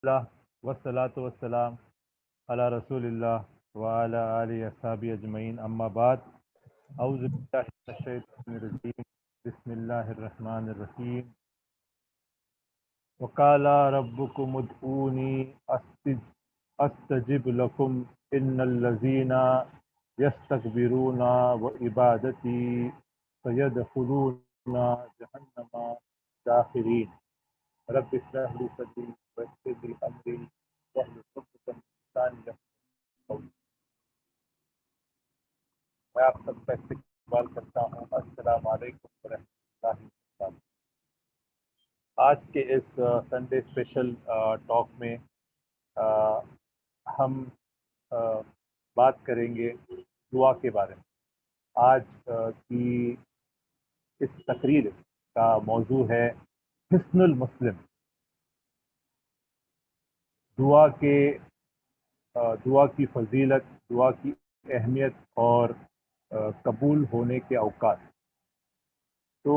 اللہ والصلاۃ والسلام علی رسول اللہ وعلی آلہ اصحابہ اجمعین، اما بعد، اعوذ باللہ من الشیطان الرجیم، بسم اللہ الرحمن الرحیم۔ وقال ربکم ادعونی استجب لکم ان الذین یستکبرون وعبادتی سیدخلون جہنم داخرین۔ رب اشرح لي صدري ويسر لي امري واحلل عقدة من لساني يفقهوا قولي۔ میں آپ سب کا استقبال کرتا ہوں۔ السلام علیکم ورحمۃ اللہ وبرکاتہ۔ آج کے اس سنڈے اسپیشل ٹاک میں ہم بات کریں گے دعا کے بارے میں۔ آج کی اس تقریر کا موضوع ہے حسن المسلم، دعا کی فضیلت، دعا کی اہمیت اور قبول ہونے کے اوقات۔ تو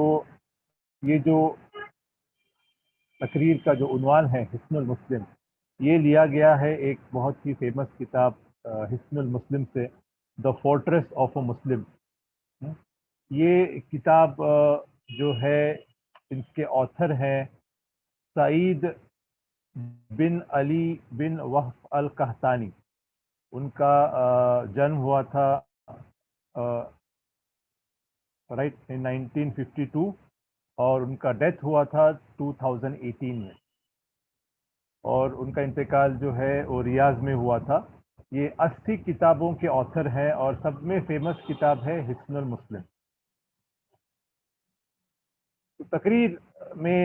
یہ جو تقریر کا جو عنوان ہے حسن المسلم، یہ لیا گیا ہے ایک بہت ہی فیمس کتاب حسن المسلم سے، دا فورٹریس آف اے مسلم۔ یہ کتاب جو ہے، اس کے آتھر ہیں سعید بن علی بن وہب القحطانی۔ ان کا جنم ہوا تھا ان 1952 اور ان کا ڈیتھ ہوا تھا 2018 میں، اور ان کا انتقال جو ہے وہ ریاض میں ہوا تھا۔ یہ 80 کتابوں کے آتھر ہیں اور سب میں فیمس کتاب ہے حسن المسلم۔ تو تقریر میں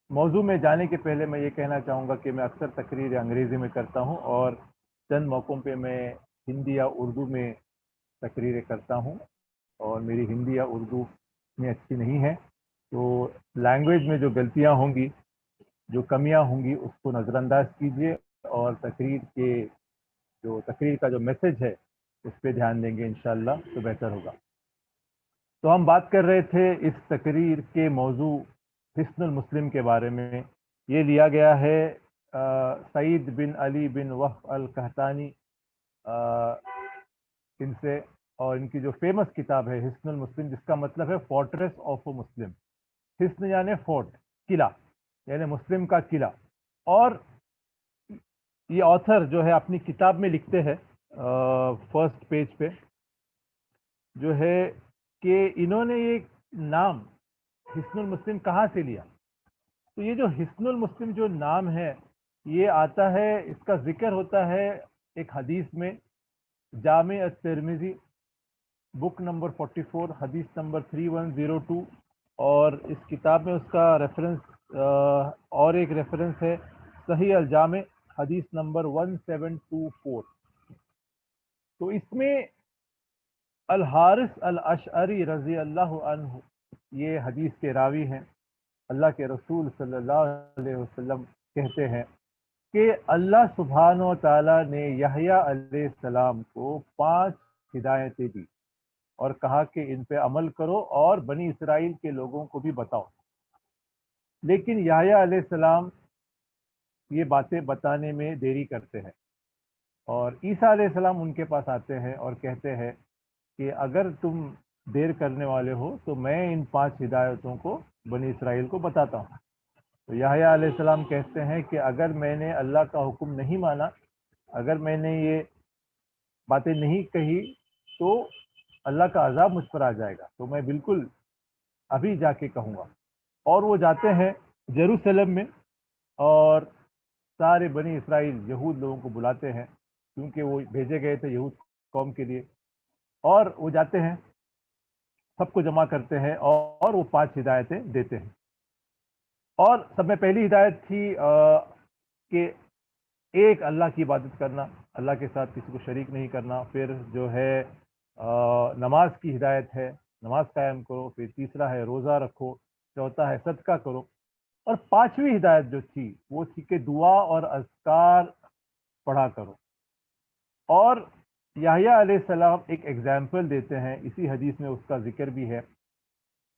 موضوع میں جانے کے پہلے میں یہ کہنا چاہوں گا کہ میں اکثر تقریر انگریزی میں کرتا ہوں اور چند موقعوں پہ میں ہندی یا اردو میں تقریریں کرتا ہوں، اور میری ہندی یا اردو میں اچھی نہیں ہے، تو لینگویج میں جو غلطیاں ہوں گی، جو کمیاں ہوں گی، اس کو نظر انداز کیجیے، اور تقریر کا جو میسج ہے اس پہ دھیان دیں گے انشاءاللہ تو بہتر ہوگا۔ تو ہم بات کر رہے تھے اس تقریر کے موضوع حسن المسلم کے بارے میں۔ یہ لیا گیا ہے سعید بن علی بن وہب القحطانی ان سے، اور ان کی جو فیمس کتاب ہے حسن المسلم، جس کا مطلب ہے فورٹریس آف اے مسلم۔ حسن یعنی فورٹ، قلعہ، یعنی مسلم کا قلعہ۔ اور یہ آتھر جو ہے اپنی کتاب میں لکھتے ہیں فرسٹ پیج پہ جو ہے کہ انہوں نے یہ نام حسن المسلم کہاں سے لیا۔ تو یہ جو حسن المسلم جو نام ہے، یہ آتا ہے، اس کا ذکر ہوتا ہے ایک حدیث میں، جامع الترمذی بک نمبر 44 حدیث نمبر 3102، اور اس کتاب میں اس کا ریفرنس اور ایک ریفرنس ہے صحیح الجامع حدیث نمبر 1724۔ تو اس میں الحارث الاشعری رضی اللہ عنہ یہ حدیث کے راوی ہیں۔ اللہ کے رسول صلی اللہ علیہ وسلم کہتے ہیں کہ اللہ سبحانہ و تعالیٰ نے یحییٰ علیہ السلام کو 5 ہدایتیں دی اور کہا کہ ان پہ عمل کرو اور بنی اسرائیل کے لوگوں کو بھی بتاؤ۔ لیکن یحییٰ علیہ السلام یہ باتیں بتانے میں دیری کرتے ہیں، اور عیسیٰ علیہ السلام ان کے پاس آتے ہیں اور کہتے ہیں کہ اگر تم دیر کرنے والے ہو تو میں ان 5 ہدایتوں کو بنی اسرائیل کو بتاتا ہوں۔ تو یحییٰ علیہ السلام کہتے ہیں کہ اگر میں نے اللہ کا حکم نہیں مانا، اگر میں نے یہ باتیں نہیں کہی، تو اللہ کا عذاب مجھ پر آ جائے گا، تو میں بالکل ابھی جا کے کہوں گا۔ اور وہ جاتے ہیں یروشلم میں، اور سارے بنی اسرائیل یہود لوگوں کو بلاتے ہیں، کیونکہ وہ بھیجے گئے تھے یہود قوم کے لیے، اور وہ جاتے ہیں، سب کو جمع کرتے ہیں اور وہ 5 ہدایتیں دیتے ہیں۔ اور سب میں پہلی ہدایت تھی کہ ایک اللہ کی عبادت کرنا، اللہ کے ساتھ کسی کو شریک نہیں کرنا۔ پھر جو ہے نماز کی ہدایت ہے، نماز قائم کرو۔ پھر تیسرا ہے روزہ رکھو، چوتھا ہے صدقہ کرو، اور 5ویں ہدایت جو تھی وہ تھی کہ دعا اور اذکار پڑھا کرو۔ اور یحییٰ علیہ السلام ایک ایگزامپل دیتے ہیں، اسی حدیث میں اس کا ذکر بھی ہے۔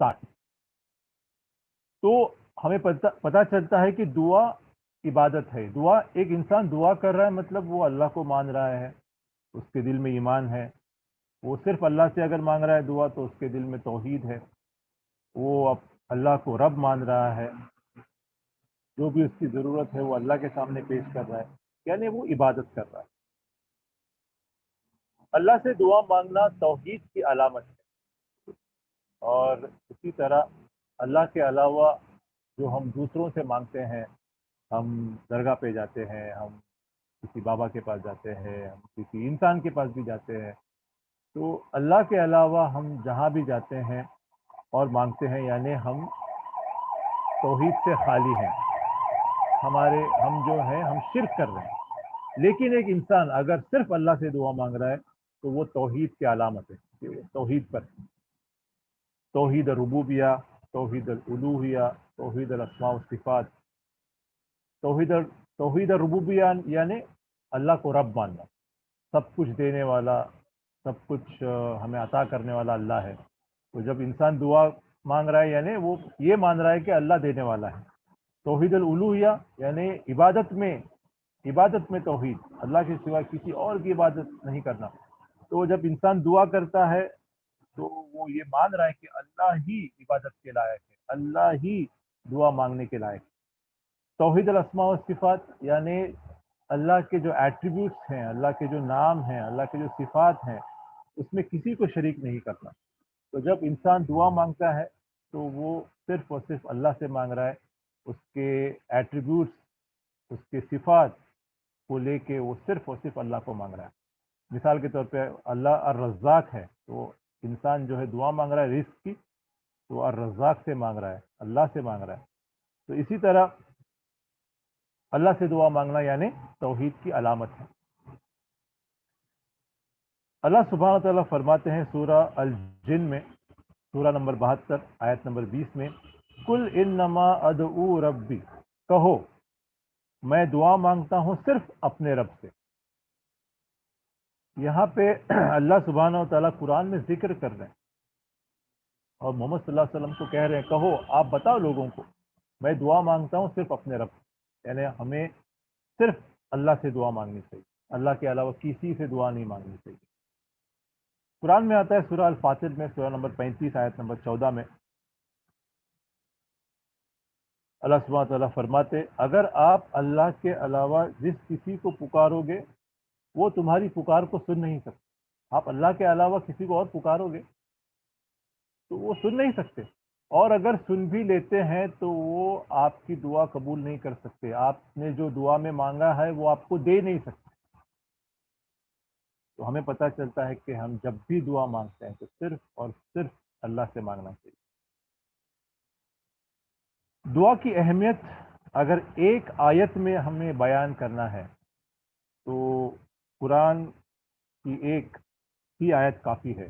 60। تو ہمیں پتہ چلتا ہے کہ دعا عبادت ہے. دعا، ایک انسان دعا کر رہا ہے مطلب وہ اللہ کو مان رہا ہے، اس کے دل میں ایمان ہے. وہ صرف اللہ سے اگر مانگ رہا ہے دعا تو اس کے دل میں توحید ہے. وہ اللہ کو رب مان رہا ہے، جو بھی اس کی ضرورت ہے وہ اللہ کے سامنے پیش کر رہا ہے، یعنی وہ عبادت کر رہا ہے. اللہ سے دعا مانگنا توحید کی علامت ہے. اور اسی طرح اللہ کے علاوہ جو ہم دوسروں سے مانگتے ہیں، ہم درگاہ پہ جاتے ہیں، ہم کسی بابا کے پاس جاتے ہیں، ہم کسی انسان کے پاس بھی جاتے ہیں، تو اللہ کے علاوہ ہم جہاں بھی جاتے ہیں اور مانگتے ہیں یعنی ہم توحید سے خالی ہیں. ہم جو ہیں ہم شرک کر رہے ہیں. لیکن ایک انسان اگر صرف اللہ سے دعا مانگ رہا ہے تو وہ توحید کی علامت ہے کہ توحید پر، توحید الربوبیہ، توحید الالوہیہ، توحید الاسماء والصفات. توحید الربوبیہ یعنی اللہ کو رب ماننا، سب کچھ دینے والا، سب کچھ ہمیں عطا کرنے والا اللہ ہے. تو جب انسان دعا مانگ رہا ہے یعنی وہ یہ مان رہا ہے کہ اللہ دینے والا ہے. توحید الالوہیہ یعنی عبادت میں توحید، اللہ کے سوا کسی اور کی عبادت نہیں کرنا. تو جب انسان دعا کرتا ہے تو وہ یہ مان رہا ہے کہ اللہ ہی عبادت کے لائق ہے، اللہ ہی دعا مانگنے کے لائق ہے. توحید الاسماء والصفات یعنی اللہ کے جو ایٹریبیوٹس ہیں، اللہ کے جو نام ہیں، اللہ کے جو صفات ہیں، اس میں کسی کو شریک نہیں کرنا. تو جب انسان دعا مانگتا ہے تو وہ صرف اور صرف اللہ سے مانگ رہا ہے. اس کے ایٹریبیوٹس، اس کے صفات کو لے کے وہ صرف اور صرف اللہ کو مانگ رہا ہے. مثال کے طور پہ اللہ الرزاق ہے، تو انسان جو ہے دعا مانگ رہا ہے رزق کی، تو الرزاق سے مانگ رہا ہے، اللہ سے مانگ رہا ہے. تو اسی طرح اللہ سے دعا مانگنا یعنی توحید کی علامت ہے. اللہ سبحانہ و تعالیٰ فرماتے ہیں سورہ الجن میں، سورہ نمبر 72 آیت نمبر 20 میں، کل انما ادعو ربی، کہو میں دعا مانگتا ہوں صرف اپنے رب سے. یہاں پہ اللہ سبحانہ و تعالیٰ قرآن میں ذکر کر رہے ہیں اور محمد صلی اللہ علیہ وسلم کو کہہ رہے ہیں کہو، آپ بتاؤ لوگوں کو میں دعا مانگتا ہوں صرف اپنے رب سے. یعنی ہمیں صرف اللہ سے دعا مانگنی چاہیے، اللہ کے علاوہ کسی سے دعا نہیں مانگنی چاہیے. قرآن میں آتا ہے سورہ الفاتر میں، سورہ نمبر 35 آیت نمبر 14 میں، اللہ سبحانہ تعالیٰ فرماتے اگر آپ اللہ کے علاوہ جس کسی کو پکارو گے وہ تمہاری پکار کو سن نہیں سکتے. آپ اللہ کے علاوہ کسی کو اور پکارو گے تو وہ سن نہیں سکتے، اور اگر سن بھی لیتے ہیں تو وہ آپ کی دعا قبول نہیں کر سکتے. آپ نے جو دعا میں مانگا ہے وہ آپ کو دے نہیں سکتے. تو ہمیں پتہ چلتا ہے کہ ہم جب بھی دعا مانگتے ہیں تو صرف اور صرف اللہ سے مانگنا چاہیے. دعا کی اہمیت اگر ایک آیت میں ہمیں بیان کرنا ہے تو قرآن کی ایک ہی آیت کافی ہے.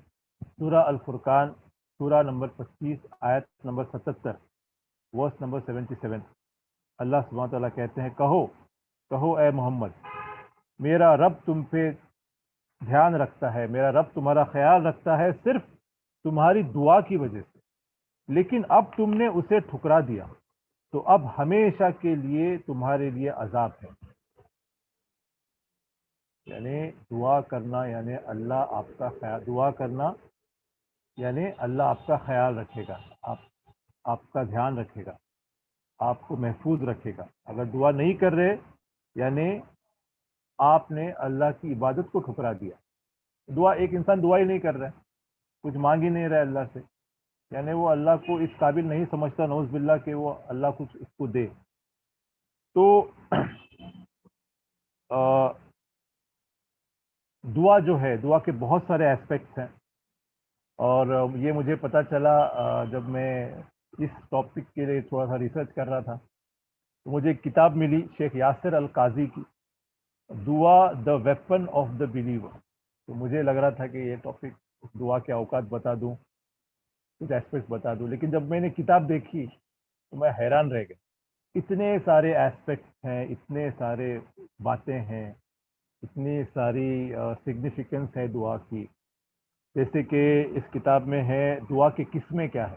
سورہ الفرقان، سورہ نمبر 25 آیت نمبر 77، ورس نمبر 77، اللہ سبحانہ تعالیٰ کہتے ہیں کہو اے محمد، میرا رب تم پہ دھیان رکھتا ہے، میرا رب تمہارا خیال رکھتا ہے صرف تمہاری دعا کی وجہ سے، لیکن اب تم نے اسے ٹھکرا دیا تو اب ہمیشہ کے لیے تمہارے لیے عذاب ہے. یعنی دعا کرنا یعنی اللہ آپ کا خیال، دعا کرنا یعنی اللہ آپ کا خیال رکھے گا، آپ کا دھیان رکھے گا، آپ کو محفوظ رکھے گا. اگر دعا نہیں کر رہے یعنی آپ نے اللہ کی عبادت کو ٹھکرا دیا. ایک انسان دعا ہی نہیں کر رہا ہے، کچھ مانگ ہی نہیں رہا اللہ سے، یعنی وہ اللہ کو اس قابل نہیں سمجھتا نعوذ باللہ کہ وہ اللہ کچھ اس کو دے. تو دعا جو ہے، دعا کے بہت سارے ایسپیکٹس ہیں، اور یہ مجھے پتہ چلا جب میں اس ٹاپک کے لیے تھوڑا سا ریسرچ کر رہا تھا تو مجھے ایک کتاب ملی شیخ یاسر القاضی کی، دعا دا ویپن آف دا بلیور. تو مجھے لگ رہا تھا کہ یہ ٹاپک دعا کے اوقات بتا دوں، کچھ ایسپیکٹس بتا دوں، لیکن جب میں نے کتاب دیکھی تو میں حیران رہ گیا. اتنے سارے ایسپیکٹس ہیں، اتنے سارے باتیں ہیں، اتنی ساری سگنیفیکنس ہے دعا کی. جیسے کہ اس کتاب میں ہے دعا کی قسمیں کیا ہے.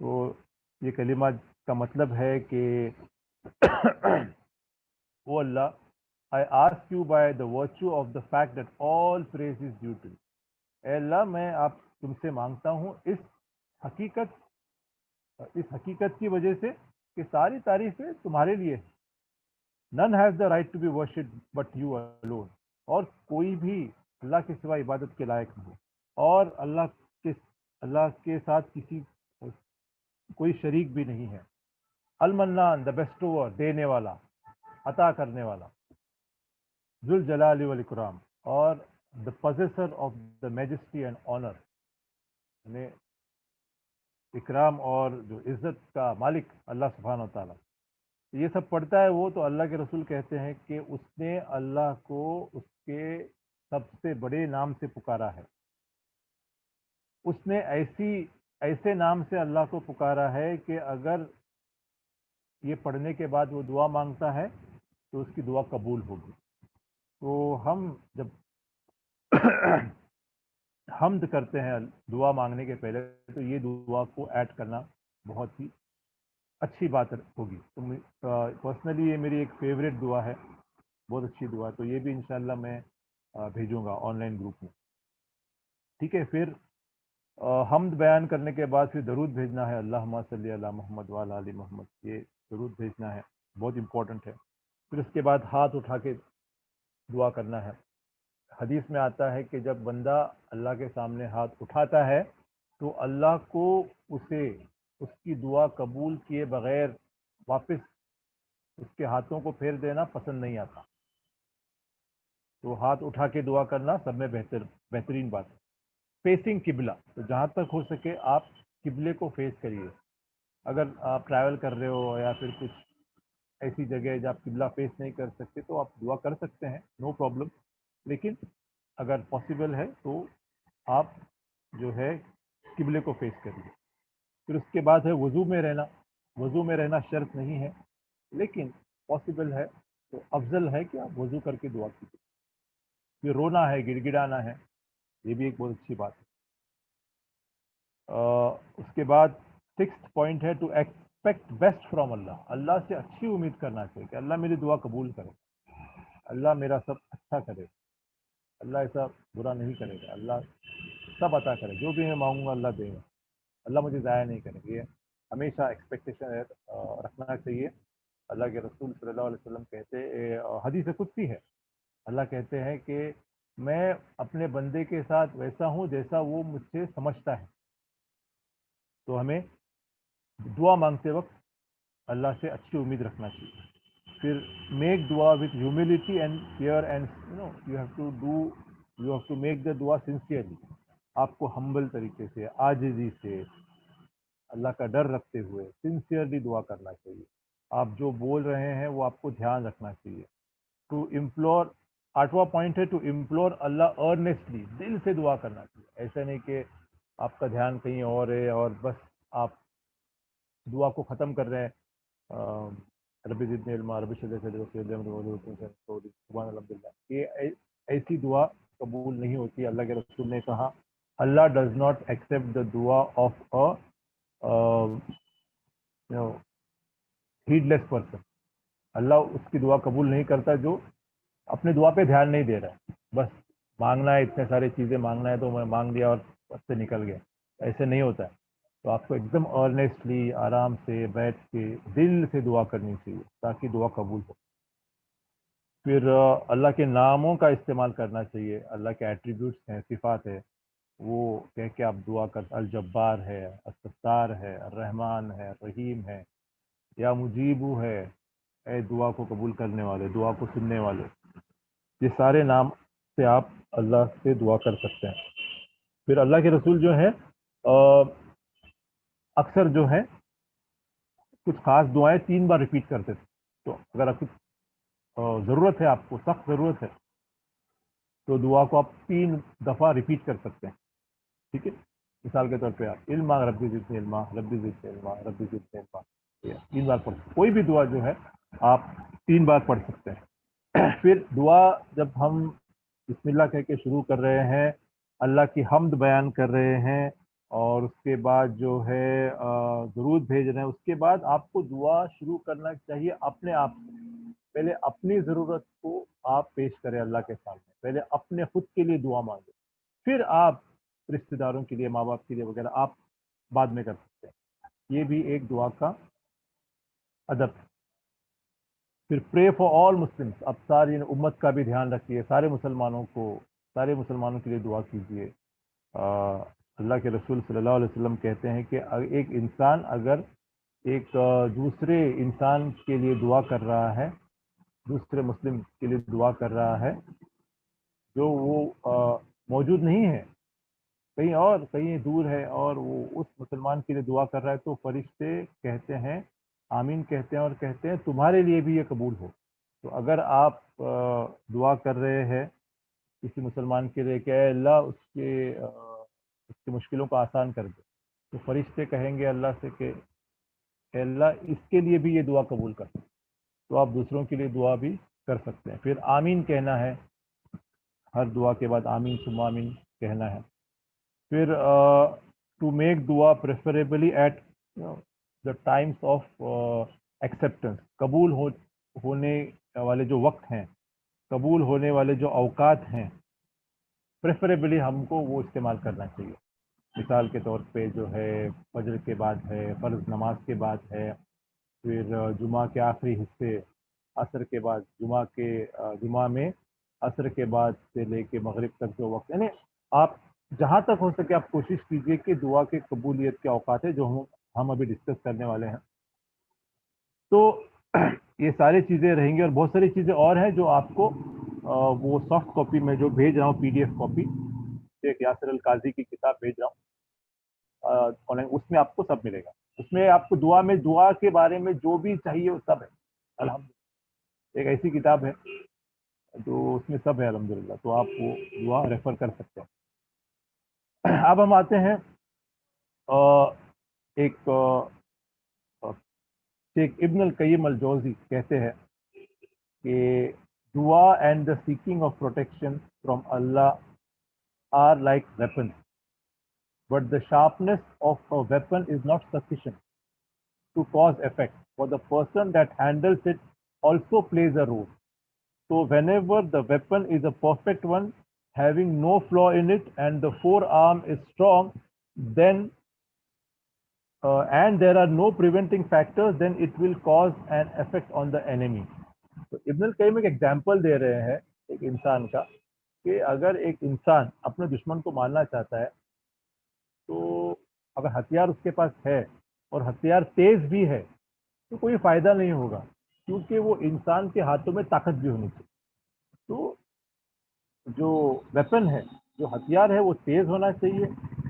تو یہ کلمہ کا مطلب ہے کہ او اللہ, I ask you by the virtue of the fact that all praise is due to you. اے اللہ, میں آپ تم سے مانگتا ہوں اس حقیقت کی وجہ سے کہ ساری تعریفیں تمہارے لیے. None has the right to be worshipped but you alone. اور کوئی بھی اللہ کے سوا عبادت کے لائق نہیں, اور اللہ کے ساتھ کوئی شریک بھی نہیں ہے. المنان, دا بیسٹوور, دینے والا, عطا کرنے والا. ذو الجلال والاکرام, اور the possessor of the majesty and honor, یعنی اکرام اور جو عزت کا مالک اللہ سبحانہ و تعالیٰ. یہ سب پڑھتا ہے وہ, تو اللہ کے رسول کہتے ہیں کہ اس نے اللہ کو اس کے سب سے بڑے نام سے پکارا ہے. اس نے ایسے نام سے اللہ کو پکارا ہے کہ اگر یہ پڑھنے کے بعد وہ دعا مانگتا ہے تو اس کی دعا قبول ہوگی. تو ہم جب حمد کرتے ہیں دعا مانگنے کے پہلے, تو یہ دعا کو ایڈ کرنا بہت ہی اچھی بات ہوگی. تو پرسنلی یہ میری ایک فیوریٹ دعا ہے, بہت اچھی دعا. تو یہ بھی انشاءاللہ میں بھیجوں گا آن لائن گروپ میں. ٹھیک ہے, پھر حمد بیان کرنے کے بعد پھر درود بھیجنا ہے, اللہم صلی علی محمد وعلی آل محمد. یہ درود بھیجنا ہے, بہت امپورٹنٹ ہے. پھر اس کے بعد ہاتھ اٹھا کے دعا کرنا ہے. حدیث میں آتا ہے کہ جب بندہ اللہ کے سامنے ہاتھ اٹھاتا ہے تو اللہ کو اس کی دعا قبول کیے بغیر واپس اس کے ہاتھوں کو پھیر دینا پسند نہیں آتا. تو ہاتھ اٹھا کے دعا کرنا سب میں بہترین بات ہے. فیسنگ قبلہ, تو جہاں تک ہو سکے آپ قبلے کو فیس کریے. اگر آپ ٹریول کر رہے ہو یا پھر کچھ ایسی جگہ ہے جہاں آپ قبلہ فیس نہیں کر سکتے تو آپ دعا کر سکتے ہیں, نو پرابلم. لیکن اگر پاسبل ہے تو آپ جو ہے قبلے کو فیس کریے. پھر اس کے بعد ہے وضو میں رہنا. وضو میں رہنا شرط نہیں ہے, لیکن پاسبل ہے تو افضل ہے کہ آپ وضو کر کے دعا کیجیے. پھر رونا ہے, گڑ گڑانا ہے, یہ بھی ایک بہت اچھی بات ہے. اس کے بعد 6th پوائنٹ ہے ٹو ایکسپیکٹ بیسٹ فرام اللہ. اللہ سے اچھی امید کرنا چاہیے کہ اللہ میری دعا قبول کرے, اللہ میرا سب اچھا کرے, اللہ ایسا برا نہیں کرے گا, اللہ سب عطا کرے, جو بھی میں مانگوں گا اللہ دے گا, اللہ مجھے ضائع نہیں کرے گا. یہ ہمیشہ ایکسپیکٹیشن رکھنا چاہیے. اللہ کے رسول صلی اللہ علیہ وسلم کہتے, حدیث قدسی ہے, اللہ کہتے ہیں کہ میں اپنے بندے کے ساتھ ویسا ہوں جیسا وہ مجھ سے سمجھتا ہے. تو ہمیں دعا مانگتے وقت اللہ سے اچھی امید رکھنا چاہیے. پھر میک دعا with humility and fear, and you have to make the دعا سنسیئرلی. آپ کو ہمبل طریقے سے, عاجزی سے, اللہ کا ڈر رکھتے ہوئے سنسیئرلی دعا کرنا چاہیے. آپ جو بول رہے ہیں وہ آپ کو دھیان رکھنا چاہیے. ٹو امپلور, 8واں پوائنٹ ہے ٹو امپلور اللہ ارنیسٹلی, دل سے دعا کرنا چاہیے. ایسا نہیں کہ آپ کا دھیان کہیں اور ہے اور بس آپ دعا کو ختم کر رہے ہیں, ربی زدنی علما, ربی شرح صدری سبحان الحمدللہ. یہ ایسی دعا قبول نہیں ہوتی. اللہ کے رسول نے کہا اللہ ڈز ناٹ ایکسیپٹ دا دعا آف ہیڈ لیس پرسن. اللہ اس کی دعا قبول نہیں کرتا جو اپنے دعا پہ دھیان نہیں دے رہا ہے. بس مانگنا ہے, اتنے سارے چیزیں مانگنا ہے تو میں مانگ لیا اور اس سے نکل گیا, ایسے نہیں ہوتا ہے. تو آپ کو ایک دم ارنیسٹلی, آرام سے بیٹھ کے دل سے دعا کرنی چاہیے تاکہ دعا قبول ہو. پھر اللہ کے ناموں کا استعمال کرنا چاہیے. اللہ کے ایٹریبیوٹس ہیں, صفات ہے, وہ کہہ کے آپ دعا کر. الجبار ہے, الستار ہے, الرحمن ہے, رحیم ہے, یا مجیبو ہے, اے دعا کو قبول کرنے والے, دعا کو سننے والے. یہ سارے نام سے آپ اللہ سے دعا کر سکتے ہیں. پھر اللہ کے رسول جو ہیں اکثر جو ہے کچھ خاص دعائیں 3 بار ریپیٹ کرتے تھے. تو اگر آپ کچھ ضرورت ہے, آپ کو سخت ضرورت ہے, تو دعا کو آپ 3 دفعہ ریپیٹ کر سکتے ہیں. ٹھیک ہے, مثال کے طور پہ آپ علما, ربی زدنی علما, ربی زدنی علما, ربی زدنی علما, 3 بار پڑھ. کوئی بھی دعا جو ہے آپ 3 بار پڑھ سکتے ہیں. پھر دعا جب ہم بسم اللہ کہہ کے شروع کر رہے ہیں, اللہ کی حمد بیان کر رہے ہیں اور اس کے بعد جو ہے درود بھیج رہے ہیں، اس کے بعد آپ کو دعا شروع کرنا چاہیے اپنے آپ سے. پہلے اپنی ضرورت کو آپ پیش کریں اللہ کے سامنے، پہلے اپنے خود کے لیے دعا مانگیں، پھر آپ رشتہ داروں کے لیے، ماں باپ کے لیے وغیرہ آپ بعد میں کر سکتے ہیں. یہ بھی ایک دعا کا ادب ہے. پھر پرے فار آل مسلمس، اب ساری امت کا بھی دھیان رکھیے، سارے مسلمانوں کے لیے دعا کیجیے. اللہ کے رسول صلی اللہ علیہ وسلم کہتے ہیں کہ ایک انسان اگر ایک دوسرے انسان کے لیے دعا کر رہا ہے، دوسرے مسلم کے لیے دعا کر رہا ہے جو وہ موجود نہیں ہے، کہیں دور ہے، اور وہ اس مسلمان کے لیے دعا کر رہا ہے، تو فرشتے کہتے ہیں آمین کہتے ہیں اور کہتے ہیں تمہارے لیے بھی یہ قبول ہو. تو اگر آپ دعا کر رہے ہیں کسی مسلمان کے لیے کہ اے اللہ اس کی مشکلوں کو آسان کر دے، تو فرشتے کہیں گے اللہ سے کہ اے اللہ اس کے لیے بھی یہ دعا قبول کر. تو آپ دوسروں کے لیے دعا بھی کر سکتے ہیں. پھر آمین کہنا ہے، ہر دعا کے بعد آمین ثم آمین کہنا ہے. پھر ٹو میک دعا preferably at the times of acceptance, قبول ہونے والے جو وقت ہیں، قبول ہونے والے جو اوقات ہیں، پریفریبلی ہم کو وہ استعمال کرنا چاہیے. مثال کے طور پہ جو ہے فجر کے بعد ہے، فرض نماز کے بعد ہے، پھر جمعہ کے آخری حصے، عصر کے بعد، جمعہ میں عصر کے بعد سے لے کے مغرب تک جو وقت، یعنی آپ جہاں تک ہو سکے آپ کوشش کیجئے کہ دعا کے قبولیت کے اوقات ہے جو ہم ابھی ڈسکس کرنے والے ہیں. تو یہ ساری چیزیں رہیں گی، اور بہت ساری چیزیں اور ہیں جو آپ کو وہ سافٹ کاپی میں جو بھیج رہا ہوں، پی ڈی ایف کاپی، شیخ یاسر القاضی کی کتاب بھیج رہا ہوں آن لائن، اس میں آپ کو سب ملے گا. اس میں آپ کو دعا کے بارے میں جو بھی چاہیے وہ سب ہے الحمدللہ. ایک ایسی کتاب ہے جو اس میں سب ہے الحمدللہ، تو آپ وہ دعا ریفر کر سکتے ہیں. اب ہم آتے ہیں ایک شیخ ابن القیم الجوزی کہتے ہیں کہ دعا and the seeking of protection from اللہ are like weapon, but the sharpness of a weapon is not sufficient to cause effect, for the person that handles it also plays a role. So whenever the weapon is a perfect one, having no flaw in it, and the forearm is strong, then and there are no preventing factors, then it will cause an effect on the enemy. تو ابن القیم ایک example دے رہے ہیں ایک انسان کا، کہ اگر ایک انسان اپنے دشمن کو مارنا چاہتا ہے تو اگر ہتھیار اس کے پاس ہے اور ہتھیار تیز بھی ہے تو کوئی فائدہ نہیں ہوگا، کیونکہ وہ انسان کے ہاتھوں میں طاقت بھی ہونی چاہیے. تو جو ویپن ہے، جو ہتھیار ہے، وہ تیز ہونا چاہیے،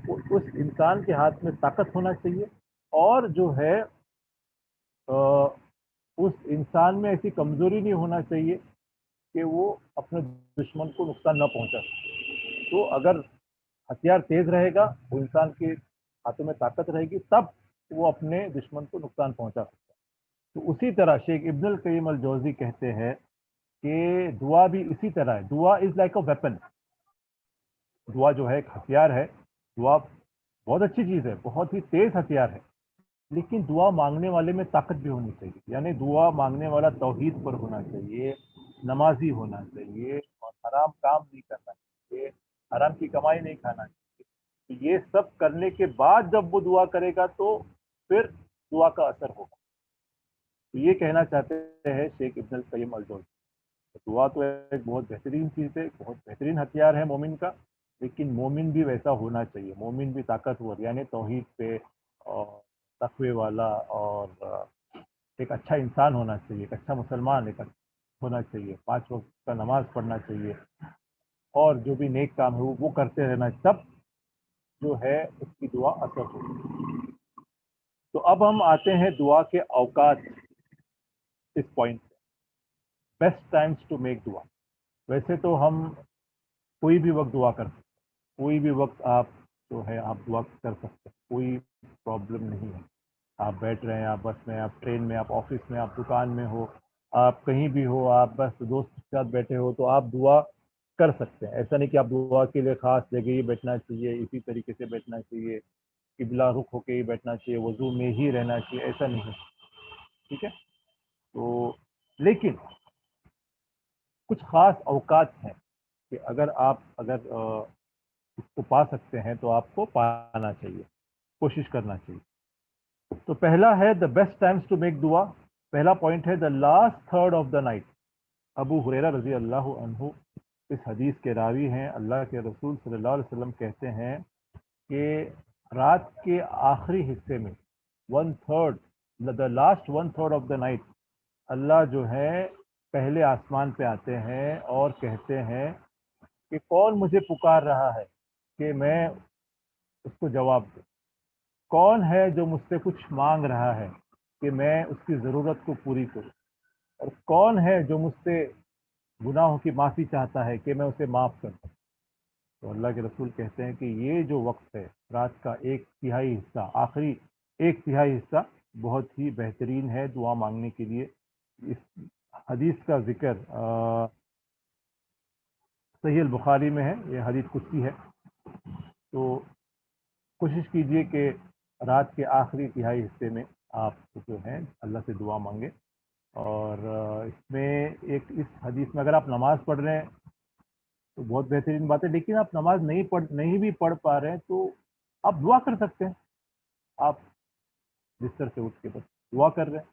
اس انسان کے ہاتھ میں طاقت ہونا چاہیے، اور جو ہے اس انسان میں ایسی کمزوری نہیں ہونا چاہیے کہ وہ اپنے دشمن کو نقصان نہ پہنچا سکے. تو اگر ہتھیار تیز رہے گا، وہ انسان کے ہاتھوں میں طاقت رہے گی، تب وہ اپنے دشمن کو نقصان پہنچا سکتا ہے. تو اسی طرح شیخ ابن القیم الجوزی کہتے ہیں کہ دعا بھی اسی طرح ہے. دعا از لائک اے ویپن. دعا جو ہے ایک ہتھیار ہے. دعا بہت اچھی چیز ہے، بہت ہی تیز ہتھیار ہے، لیکن دعا مانگنے والے میں طاقت بھی ہونی چاہیے. یعنی دعا مانگنے والا توحید پر ہونا چاہیے، نمازی ہونا چاہیے، اور حرام کام نہیں کرنا چاہیے، حرام کی کمائی نہیں کھانا چاہیے. تو یہ سب کرنے کے بعد جب وہ دعا کرے گا تو پھر دعا کا اثر ہوگا. تو یہ کہنا چاہتے ہیں شیخ ابن القیم الجوزی. دعا تو ایک بہت بہترین چیز ہے، بہت بہترین ہتھیار ہے مومن کا، لیکن مومن بھی ویسا ہونا چاہیے. مومن بھی طاقتور، یعنی توحید پہ اور تقوی والا، اور ایک اچھا انسان ہونا چاہیے، ایک اچھا مسلمان ہونا چاہیے، 5 وقت کا نماز پڑھنا چاہیے، اور جو بھی نیک کام ہے وہ کرتے رہنا، تب جو ہے اس کی دعا اثر ہوگی. تو اب ہم آتے ہیں دعا کے اوقات. اس point best times to make دعا. ویسے تو ہم کوئی بھی وقت دعا کر سکتے، کوئی بھی وقت آپ جو ہے آپ دعا کر سکتے، کوئی پرابلم نہیں ہے. آپ بیٹھ رہے ہیں، آپ بس میں، آپ ٹرین میں، آپ آفس میں، آپ دکان میں ہو، آپ کہیں بھی ہو، آپ بس دوست کے ساتھ بیٹھے ہو، تو آپ دعا کر سکتے ہیں. ایسا نہیں کہ آپ دعا کے لیے خاص جگہ ہی بیٹھنا چاہیے، اسی طریقے سے بیٹھنا چاہیے. قبلہ رخ ہو کے ہی بیٹھنا چاہیے, وضو میں ہی رہنا چاہیے, ایسا نہیں ہے. ٹھیک ہے. تو لیکن کچھ خاص اوقات ہیں کہ اگر اس کو پا سکتے ہیں تو آپ کو پانا چاہیے, کوشش کرنا چاہیے. تو پہلا ہے the best times to make دعا. پہلا پوائنٹ ہے the last third of the night. ابو ہریرہ رضی اللہ عنہ اس حدیث کے راوی ہیں. اللہ کے رسول صلی اللہ علیہ وسلم کہتے ہیں کہ رات کے آخری حصے میں 1/3, the last 1/3 of the night, اللہ جو ہے پہلے آسمان پہ آتے ہیں اور کہتے ہیں کہ کون مجھے پکار رہا ہے کہ میں اس کو جواب دوں, کون ہے جو مجھ سے کچھ مانگ رہا ہے کہ میں اس کی ضرورت کو پوری کروں, اور کون ہے جو مجھ سے گناہوں کی معافی چاہتا ہے کہ میں اسے معاف کر دوں. تو اللہ کے رسول کہتے ہیں کہ یہ جو وقت ہے رات کا 1/3 حصہ, آخری 1/3 حصہ بہت ہی بہترین ہے دعا مانگنے کے لیے. اس حدیث کا ذکر صحیح البخاری میں ہے, یہ حدیث قدسی ہے. تو کوشش کیجئے کہ رات کے آخری تہائی حصے میں آپ جو ہیں اللہ سے دعا مانگیں. اور اس میں اس حدیث میں اگر آپ نماز پڑھ رہے ہیں تو بہت بہترین بات ہے, لیکن آپ نماز نہیں بھی پڑھ پا رہے ہیں تو آپ دعا کر سکتے ہیں. آپ بستر سے اٹھ کے بس دعا کر رہے ہیں,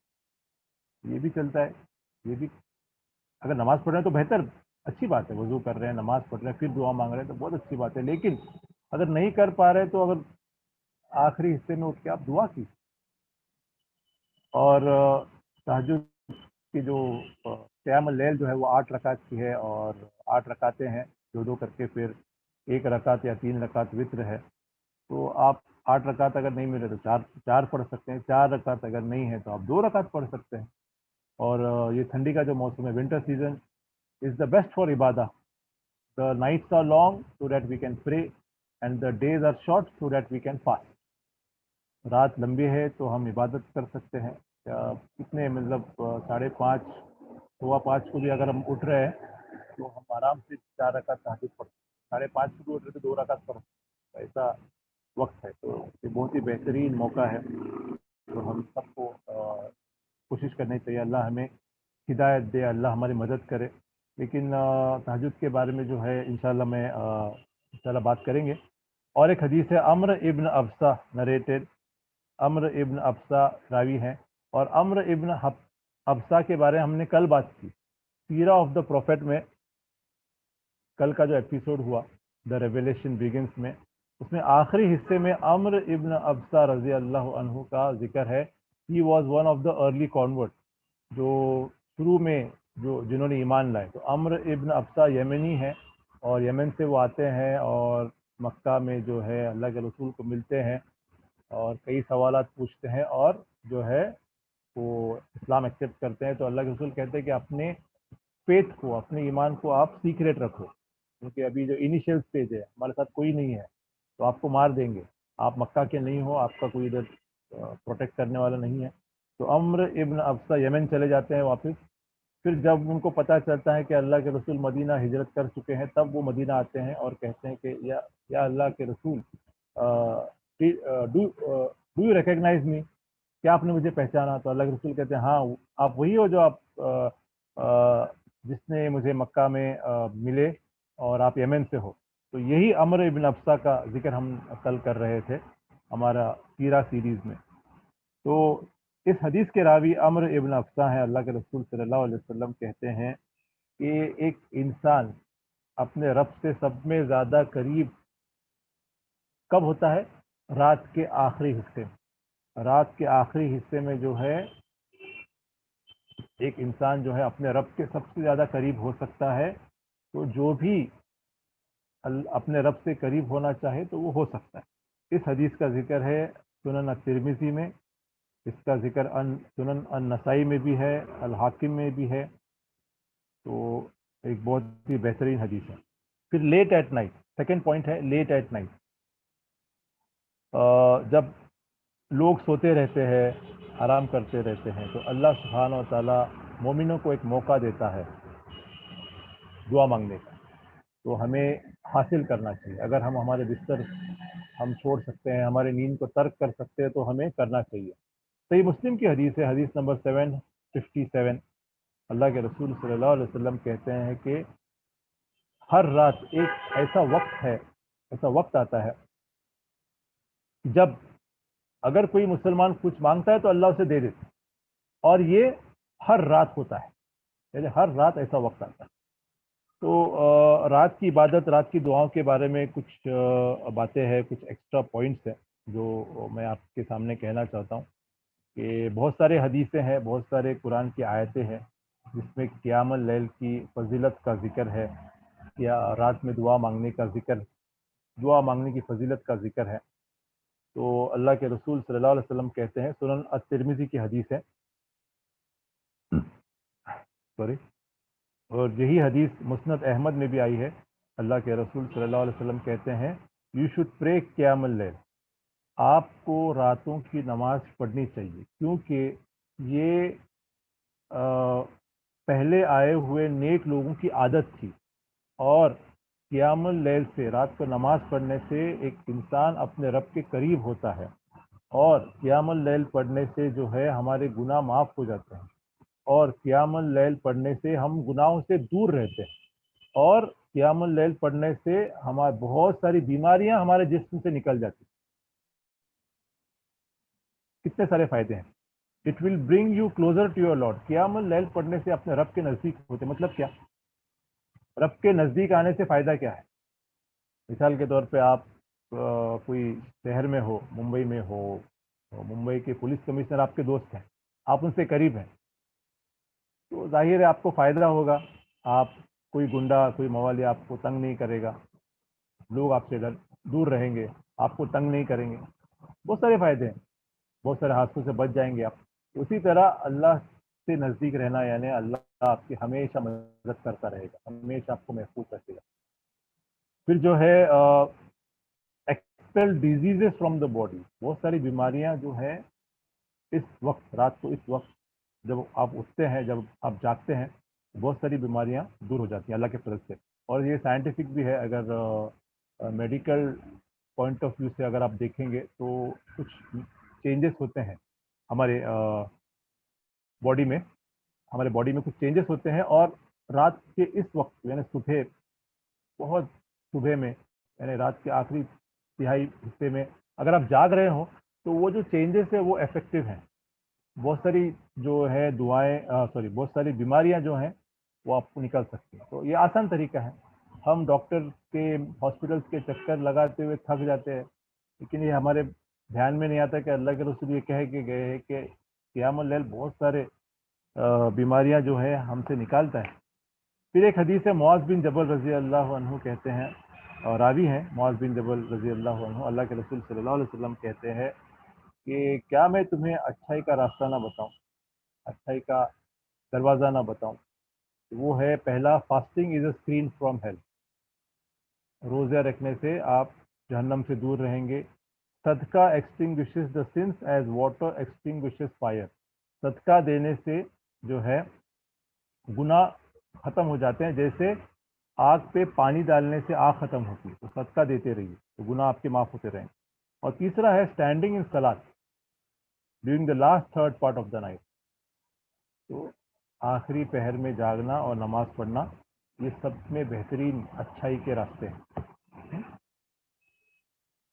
یہ بھی چلتا ہے. یہ بھی اگر نماز پڑھ رہے ہیں تو بہتر, اچھی بات ہے. وضو کر رہے ہیں, نماز پڑھ رہے ہیں, پھر دعا مانگ رہے ہیں تو بہت اچھی بات ہے. لیکن اگر نہیں کر پا رہے تو اگر آخری حصے میں اٹھ کے آپ دعا کی. اور تہجد کی جو قیام اللیل جو ہے وہ 8 رکعت کی ہے, اور 8 رکعتیں ہیں, 2 کر کے پھر 1 رکعت یا 3 رکعت وطر ہے. تو آپ 8 رکعت اگر نہیں ملے تو 4 پڑھ سکتے ہیں, 4 رکعت اگر نہیں ہے تو آپ 2 رکعت پڑھ سکتے ہیں. اور یہ ٹھنڈی کا جو موسم ہے, winter season is the best for عبادہ. The nights are long so that we can pray, and the days are short so that we can fast. رات لمبی ہے تو ہم عبادت کر سکتے ہیں. کتنے مطلب 5:30 5:15 کو بھی اگر ہم اٹھ رہے ہیں تو ہم آرام سے 4 رکعت تہجد پڑھ سکتے ہیں. 5:30 کو بھی اٹھ رہے تو 2 رکعت پڑھ سکتے ہیں. ایسا وقت ہے, تو یہ بہت ہی بہترین موقع ہے. تو ہم سب کو کوشش کرنی چاہیے. اللہ ہمیں ہدایت دے, اللہ ہماری مدد کرے. لیکن تہجد کے بارے میں جو ہے انشاءاللہ میں انشاءاللہ بات کریں گے. اور ایک حدیث ہے, عمر ابن ابسہ نریٹڈ. عمر ابن ابسہ راوی ہیں, اور عمر ابن ابسہ کے بارے میں ہم نے کل بات کی سیرہ آف دا پروفیٹ میں. کل کا جو ایپیسوڈ ہوا دا ریویلیشن بگنس میں, اس میں آخری حصے میں عمر ابن ابسہ رضی اللہ عنہ کا ذکر ہے. He was one of the early convert, جو شروع میں جنہوں نے ایمان لائے. تو عمر ابن ابسہ یمنی ہیں, اور یمن سے وہ آتے ہیں اور مکہ میں جو ہے اللہ کے رسول کو ملتے ہیں اور کئی سوالات پوچھتے ہیں, اور جو ہے وہ اسلام ایکسیپٹ کرتے ہیں. تو اللہ کے رسول کہتے ہیں کہ اپنے فیتھ کو, اپنے ایمان کو آپ سیکریٹ رکھو, کیونکہ ابھی جو انیشیل سٹیج ہے ہمارے ساتھ کوئی نہیں ہے تو آپ کو مار دیں گے. آپ مکہ کے نہیں ہو, آپ کا کوئی ادھر پروٹیکٹ کرنے والا نہیں ہے. تو عمر ابن ابسہ یمن چلے جاتے ہیں واپس. پھر جب ان کو پتہ چلتا ہے کہ اللہ کے رسول مدینہ ہجرت کر چکے ہیں, تب وہ مدینہ آتے ہیں اور کہتے ہیں کہ یا اللہ کے رسول ڈو یو ریکگنائز می, کیا آپ نے مجھے پہچانا؟ تو اللہ کے رسول کہتے ہیں ہاں آپ وہی ہو جو آپ جس نے مجھے مکہ میں ملے, اور آپ یمن سے ہو. تو یہی عمر ابن ابسہ کا ذکر ہم کل کر رہے تھے ہمارا سیرہ سیریز میں. تو اس حدیث کے راوی عمر ابن ابسہ ہیں. اللہ کے رسول صلی اللہ علیہ وسلم کہتے ہیں کہ ایک انسان اپنے رب سے سب میں زیادہ قریب کب ہوتا ہے؟ رات کے آخری حصے میں. رات کے آخری حصے میں جو ہے ایک انسان جو ہے اپنے رب کے سب سے زیادہ قریب ہو سکتا ہے. تو جو بھی اپنے رب سے قریب ہونا چاہے تو وہ ہو سکتا ہے. اس حدیث کا ذکر ہے سنن الترمذی میں, اس کا ذکر سنن النسائی میں بھی ہے, الحاکم میں بھی ہے. تو ایک بہت ہی بہترین حدیث ہے. پھر late at night, second point ہے لیٹ ایٹ نائٹ. جب لوگ سوتے رہتے ہیں, آرام کرتے رہتے ہیں, تو اللہ سبحانہ و تعالیٰ مومنوں کو ایک موقع دیتا ہے دعا مانگنے کا. تو ہمیں حاصل کرنا چاہیے. اگر ہم ہمارے بستر ہم چھوڑ سکتے ہیں, ہمارے نیند کو ترک کر سکتے ہیں, تو ہمیں کرنا چاہیے. صحیح مسلم کی حدیث ہے, حدیث نمبر 757. اللہ کے رسول صلی اللہ علیہ وسلم کہتے ہیں کہ ہر رات ایک ایسا وقت ہے, ایسا وقت آتا ہے جب اگر کوئی مسلمان کچھ مانگتا ہے تو اللہ اسے دے دیتا ہے, اور یہ ہر رات ہوتا ہے, یعنی ہر رات ایسا وقت آتا ہے. تو رات کی عبادت, رات کی دعاؤں کے بارے میں کچھ باتیں ہیں, کچھ ایکسٹرا پوائنٹس ہیں جو میں آپ کے سامنے کہنا چاہتا ہوں. کہ بہت سارے حدیثیں ہیں, بہت سارے قرآن کی آیتیں ہیں جس میں قیام اللیل کی فضیلت کا ذکر ہے, یا رات میں دعا مانگنے کا ذکر, دعا مانگنے کی فضیلت کا ذکر ہے. تو اللہ کے رسول صلی اللہ علیہ وسلم کہتے ہیں, سنن الترمذی کی حدیث ہے, سوری, اور یہی حدیث مسند احمد میں بھی آئی ہے. اللہ کے رسول صلی اللہ علیہ وسلم کہتے ہیں, یو شوڈ پرے قیام اللیل, آپ کو راتوں کی نماز پڑھنی چاہیے, کیونکہ یہ پہلے آئے ہوئے نیک لوگوں کی عادت تھی. اور قیام اللیل سے, رات کو نماز پڑھنے سے ایک انسان اپنے رب کے قریب ہوتا ہے, اور قیام اللیل پڑھنے سے جو ہے ہمارے گناہ معاف ہو جاتے ہیں, اور قیام اللیل پڑھنے سے ہم گناہوں سے دور رہتے ہیں, اور قیام اللیل پڑھنے سے ہمارے بہت ساری بیماریاں ہمارے جسم سے نکل جاتی ہیں. کتنے سارے فائدے ہیں. It will bring you closer to your lord, قیام اللیل پڑھنے سے اپنے رب کے نزدیک ہوتے. مطلب کیا؟ رب کے نزدیک آنے سے فائدہ کیا ہے؟ مثال کے طور پہ آپ کوئی شہر میں ہو, ممبئی میں ہو, ممبئی کے پولیس کمشنر آپ کے دوست ہیں, آپ ان سے قریب ہیں, تو ظاہر ہے آپ کو فائدہ ہوگا. آپ, کوئی گنڈا, کوئی موالی آپ کو تنگ نہیں کرے گا, لوگ آپ سے دور رہیں گے, آپ کو تنگ نہیں کریں گے. بہت سارے فائدے ہیں, بہت سارے حادثوں سے بچ جائیں گے آپ. اسی طرح اللہ سے نزدیک رہنا, یعنی اللہ آپ کی ہمیشہ مدد کرتا رہے گا, ہمیشہ آپ کو محفوظ رکھے گا. پھر جو ہے expel diseases from the body, بہت ساری بیماریاں جو ہیں اس وقت, رات کو, اس وقت جب آپ اٹھتے ہیں, جب آپ جاگتے ہیں, بہت ساری بیماریاں دور ہو جاتی ہیں اللہ کے فضل سے. اور یہ سائنٹیفک بھی ہے, اگر میڈیکل پوائنٹ آف ویو سے اگر آپ دیکھیں گے تو کچھ چینجز ہوتے ہیں ہمارے باڈی میں, ہمارے باڈی میں کچھ چینجز ہوتے ہیں. اور رات کے اس وقت, یعنی صبح, بہت صبح میں, یعنی رات کے آخری تہائی حصے میں اگر آپ جاگ رہے ہوں تو وہ جو چینجز ہیں وہ افیکٹو ہیں. بہت ساری جو ہے دعائیں, بہت ساری بیماریاں جو ہیں وہ آپ کو نکل سکتی ہیں. تو یہ آسان طریقہ ہے. ہم ڈاکٹر کے, ہاسپٹلس کے چکر لگاتے ہوئے تھک جاتے ہیں, لیکن یہ ہمارے دھیان میں نہیں آتا کہ اللہ کے رسول یہ کہہ کے گئے ہیں کہ قیام اللیل بہت سارے بیماریاں جو ہے ہم سے نکالتا ہے. پھر ایک حدیث ہے, معاذ بن جبل رضی اللہ عنہ کہتے ہیں, اور راوی ہیں معاذ بن جبل رضی اللہ عنہ, اللہ کے رسول صلی اللہ علیہ وسلم کہتے ہیں کہ کیا میں تمہیں اچھائی کا راستہ نہ بتاؤں, اچھائی کا دروازہ نہ بتاؤں. وہ ہے پہلا, fasting is a screen from hell, روزہ رکھنے سے آپ جہنم سے دور رہیں گے. صدقہ ایکسٹنگوشز دا سنس ایز واٹر ایکسٹنگوشز فائر, صدقہ دینے سے جو ہے گناہ ختم ہو جاتے ہیں, جیسے آگ پہ پانی ڈالنے سے آگ ختم ہوتی ہے. تو صدقہ دیتے رہیے تو گناہ آپ کے معاف ہوتے رہیں. اور تیسرا ہے اسٹینڈنگ ان صلاۃ during the last third part of the night, تو آخری پہر میں جاگنا اور نماز پڑھنا, یہ سب میں بہترین اچھائی کے راستے ہیں.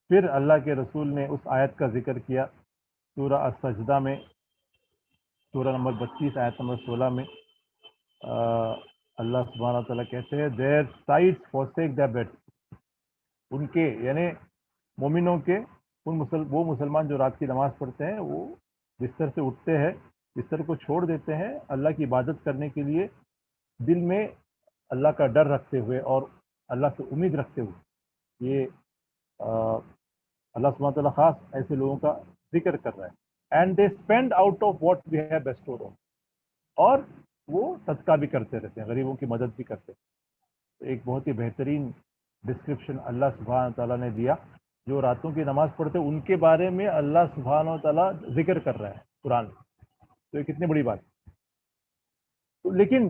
پھر اللہ کے رسول نے اس آیت کا ذکر کیا سورہ السجدہ میں, سورہ نمبر 32 آیت نمبر 16 میں. اللہ سبحانہ تعالیٰ کہتے ہیں, دیر سائڈس forsake their beds, ان کے, یعنی مومنوں کے, وہ مسلمان جو رات کی نماز پڑھتے ہیں وہ بستر سے اٹھتے ہیں, بستر کو چھوڑ دیتے ہیں اللہ کی عبادت کرنے کے لیے, دل میں اللہ کا ڈر رکھتے ہوئے اور اللہ سے امید رکھتے ہوئے. یہ اللہ سبحانہ تعالیٰ خاص ایسے لوگوں کا ذکر کر رہا ہے. And they spend out of what we have bestowed on, اور وہ صدقہ بھی کرتے رہتے ہیں, غریبوں کی مدد بھی کرتے ہیں. تو ایک بہت ہی بہترین ڈسکرپشن اللہ سبحانہ تعالیٰ نے دیا. جو راتوں کی نماز پڑھتے ہیں ان کے بارے میں اللہ سبحانہ تعالیٰ ذکر کر رہا ہے قرآن میں. تو یہ کتنی بڑی بات ہے. لیکن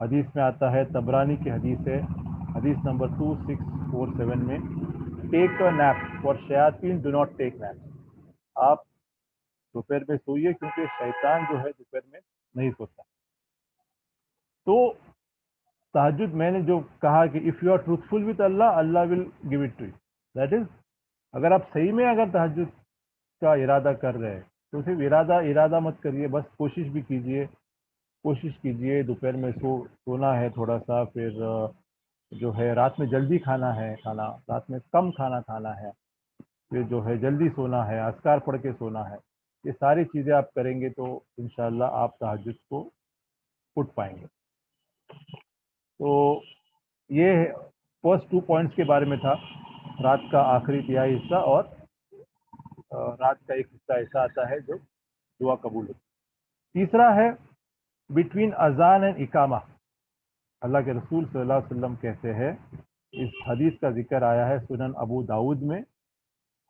حدیث میں آتا ہے، تبرانی کی حدیث ہے، حدیث نمبر 2647 میں، ٹیک اے نیپ فار شیاطین ڈو ناٹ ٹیک نیپ، آپ دوپہر میں سوئیے کیونکہ شیطان جو ہے دوپہر میں نہیں سوتا۔ تو تہجد میں نے جو کہا کہ if you are truthful with اللہ، اللہ will give it to you, that is اگر آپ صحیح میں اگر تہجد کا ارادہ کر رہے ہیں تو صرف ارادہ مت کریے، بس کوشش کیجیے دوپہر میں سونا ہے تھوڑا سا، پھر جو ہے رات میں جلدی کھانا ہے، رات میں کم کھانا ہے، پھر جو ہے جلدی سونا ہے، اذکار پڑھ کے سونا ہے، یہ ساری چیزیں آپ کریں گے تو انشاءاللہ آپ تہجد کو اٹھ پائیں گے۔ تو یہ فرسٹ 2 پوائنٹس کے بارے میں تھا، رات کا آخری تہائی حصہ، اور رات کا ایک حصہ ایسا آتا ہے جو دعا قبول ہوتی۔ تیسرا ہے بٹوین اذان اینڈ اقامہ، اللہ کے رسول صلی اللہ علیہ وسلم کہتے ہیں، اس حدیث کا ذکر آیا ہے سنن ابو داود میں،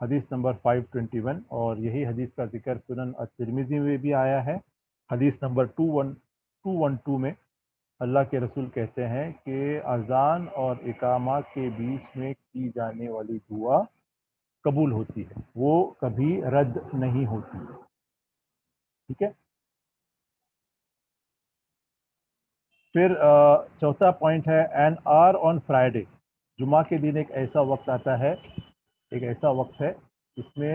حدیث نمبر 521، اور یہی حدیث کا ذکر سنن الترمذی میں بھی آیا ہے، حدیث نمبر 212 میں۔ اللہ کے رسول کہتے ہیں کہ اذان اور اقامہ کے بیچ میں کی جانے والی دعا قبول ہوتی ہے، وہ کبھی رد نہیں ہوتی، ٹھیک ہے۔ پھر چوتھا پوائنٹ ہے این آر آن فرائیڈے، جمعہ کے دن ایک ایسا وقت آتا ہے، ایک ایسا وقت ہے جس میں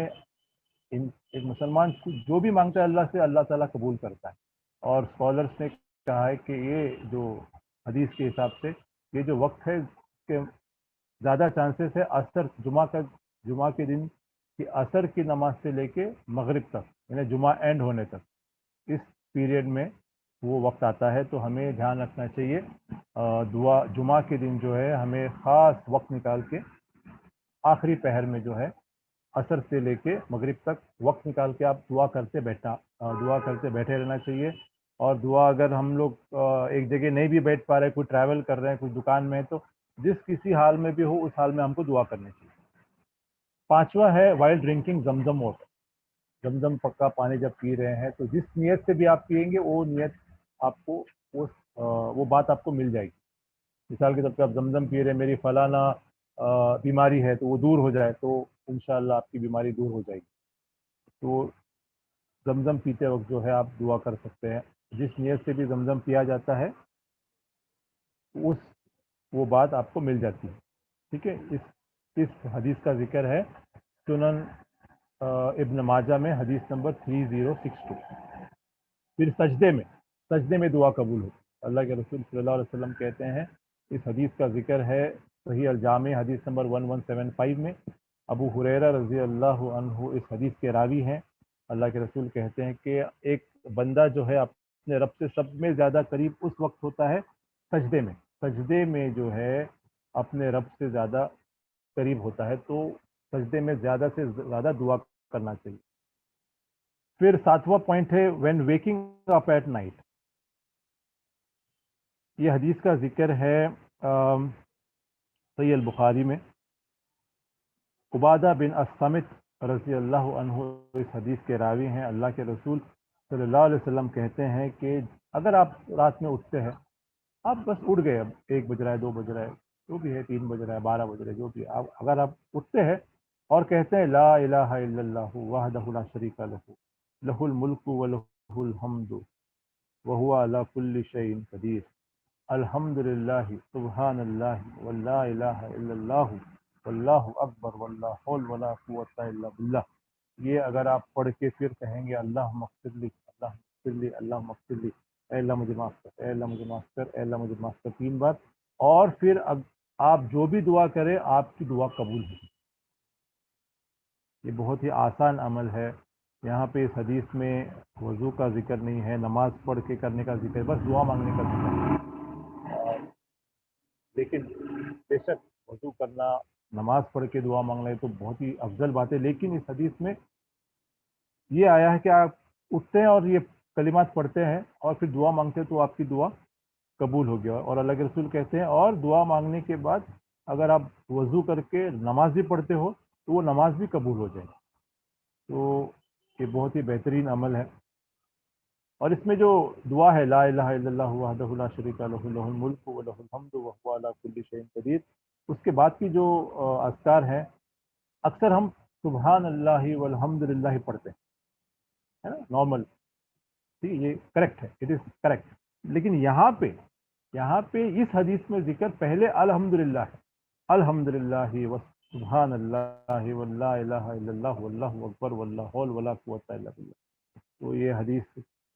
ایک مسلمان جو بھی مانگتا ہے اللہ سے، اللہ تعالیٰ قبول کرتا ہے، اور اسکالرس نے کہا ہے کہ یہ جو حدیث کے حساب سے یہ جو وقت ہے اس کے زیادہ چانسز ہے عصر، جمعہ کے دن کی عصر کی نماز سے لے کے مغرب تک، یعنی جمعہ اینڈ ہونے تک، اس پیریڈ میں وہ وقت آتا ہے۔ تو ہمیں دھیان رکھنا چاہیے، دعا جمعہ کے دن جو ہے ہمیں خاص وقت نکال کے آخری پہر میں جو ہے عصر سے لے کے مغرب تک وقت نکال کے آپ دعا کرتے بیٹھے رہنا چاہیے۔ اور دعا اگر ہم لوگ ایک جگہ نہیں بھی بیٹھ پا رہے، کوئی ٹریول کر رہے ہیں، کوئی دکان میں ہے، تو جس کسی حال میں بھی ہو اس حال میں ہم کو دعا کرنی چاہیے۔ پانچواں ہے وائل ڈرنکنگ زمزم واٹر، زمزم پکا پانی جب پی رہے ہیں تو جس نیت سے بھی آپ پیئیں گے وہ نیت آپ کو وہ بات آپ کو مل جائے گی۔ مثال کے طور پہ آپ زمزم پی رہے ہیں، میری فلانا بیماری ہے تو وہ دور ہو جائے، تو انشاءاللہ آپ کی بیماری دور ہو جائے گی۔ تو زمزم پیتے وقت جو ہے آپ دعا کر سکتے ہیں، جس نیت سے بھی زمزم پیا جاتا ہے وہ بات آپ کو مل جاتی ہے، ٹھیک ہے۔ اس حدیث کا ذکر ہے سنن ابن ماجہ میں، حدیث نمبر 3062۔ پھر سجدے میں دعا قبول ہوتی، اللہ کے رسول صلی اللہ علیہ وسلم کہتے ہیں، اس حدیث کا ذکر ہے صحیح الجامع حدیث نمبر 1175 میں، ابو ہریرہ رضی اللہ عنہ اس حدیث کے راوی ہیں۔ اللہ کے رسول کہتے ہیں کہ ایک بندہ جو ہے اپنے رب سے سب میں زیادہ قریب اس وقت ہوتا ہے سجدے میں جو ہے اپنے رب سے زیادہ قریب ہوتا ہے، تو سجدے میں زیادہ سے زیادہ دعا کرنا چاہیے۔ پھر ساتواں پوائنٹ ہے when waking up at night, یہ حدیث کا ذکر ہے صحیح البخاری میں، عبادہ بن الصامت رضی اللہ عنہ اس حدیث کے راوی ہیں۔ اللہ کے رسول صلی اللہ علیہ وسلم کہتے ہیں کہ اگر آپ رات میں اٹھتے ہیں، آپ بس اٹھ گئے، اب 1 بج رہا ہے، 2 بج رہا ہے، جو بھی ہے، 3 بج رہا ہے، 12 بج رہا ہے، جو بھی ہے، اگر آپ اٹھتے ہیں اور کہتے ہیں لا الہ الا اللہ وحدہ لا شریک لہ لہ الملک ولہ الحمد وہو علی کل شیء قدیر، الحمد للہ سبحان اللہ ولا الہ الا اللہ واللہ اکبر ولا حول ولا قوۃ الا باللہ، یہ اگر آپ پڑھ کے پھر کہیں گے اللہم اغفر لی، اللہم اغفر لی، اللہم اغفر لی، اے اللہ مجھے معاف کر، اے اللہ مجھے معاف کر، اے اللہ مجھے معاف کر، 3 بار، اور پھر آپ جو بھی دعا کریں آپ کی دعا قبول ہوگی۔ یہ بہت ہی آسان عمل ہے، یہاں پہ اس حدیث میں وضو کا ذکر نہیں ہے، نماز پڑھ کے کرنے کا ذکر ہے، بس دعا مانگنے کا ذکر ہے۔ لیکن بے شک وضو کرنا، نماز پڑھ کے دعا مانگنا ہے تو بہت ہی افضل بات ہے، لیکن اس حدیث میں یہ آیا ہے کہ آپ اٹھتے ہیں اور یہ کلمات پڑھتے ہیں اور پھر دعا مانگتے ہیں تو آپ کی دعا قبول ہو گیا، اور اللہ کے رسول کہتے ہیں اور دعا مانگنے کے بعد اگر آپ وضو کر کے نماز بھی پڑھتے ہو تو وہ نماز بھی قبول ہو جائے، تو یہ بہت ہی بہترین عمل ہے۔ اور اس میں جو دعا ہے لا الہ الا اللہ وحدہ لا شریک لہ لہ الملک و لہ الحمد وهو علی کل شیء قدیر، اس کے بعد کی جو اذکار ہیں اکثر ہم سبحان اللہ والحمد للہ پڑھتے ہیں، ہے نا، نارمل، ٹھیک ہے، یہ کریکٹ ہے، اٹ از کریکٹ، لیکن یہاں پہ اس حدیث میں ذکر پہلے الحمدللہ ہے، الحمدللہ و سبحان اللہ واللا الہ الا اللہ واللہ اکبر واللہ حول ولا قوت الا باللہ. تو یہ حدیث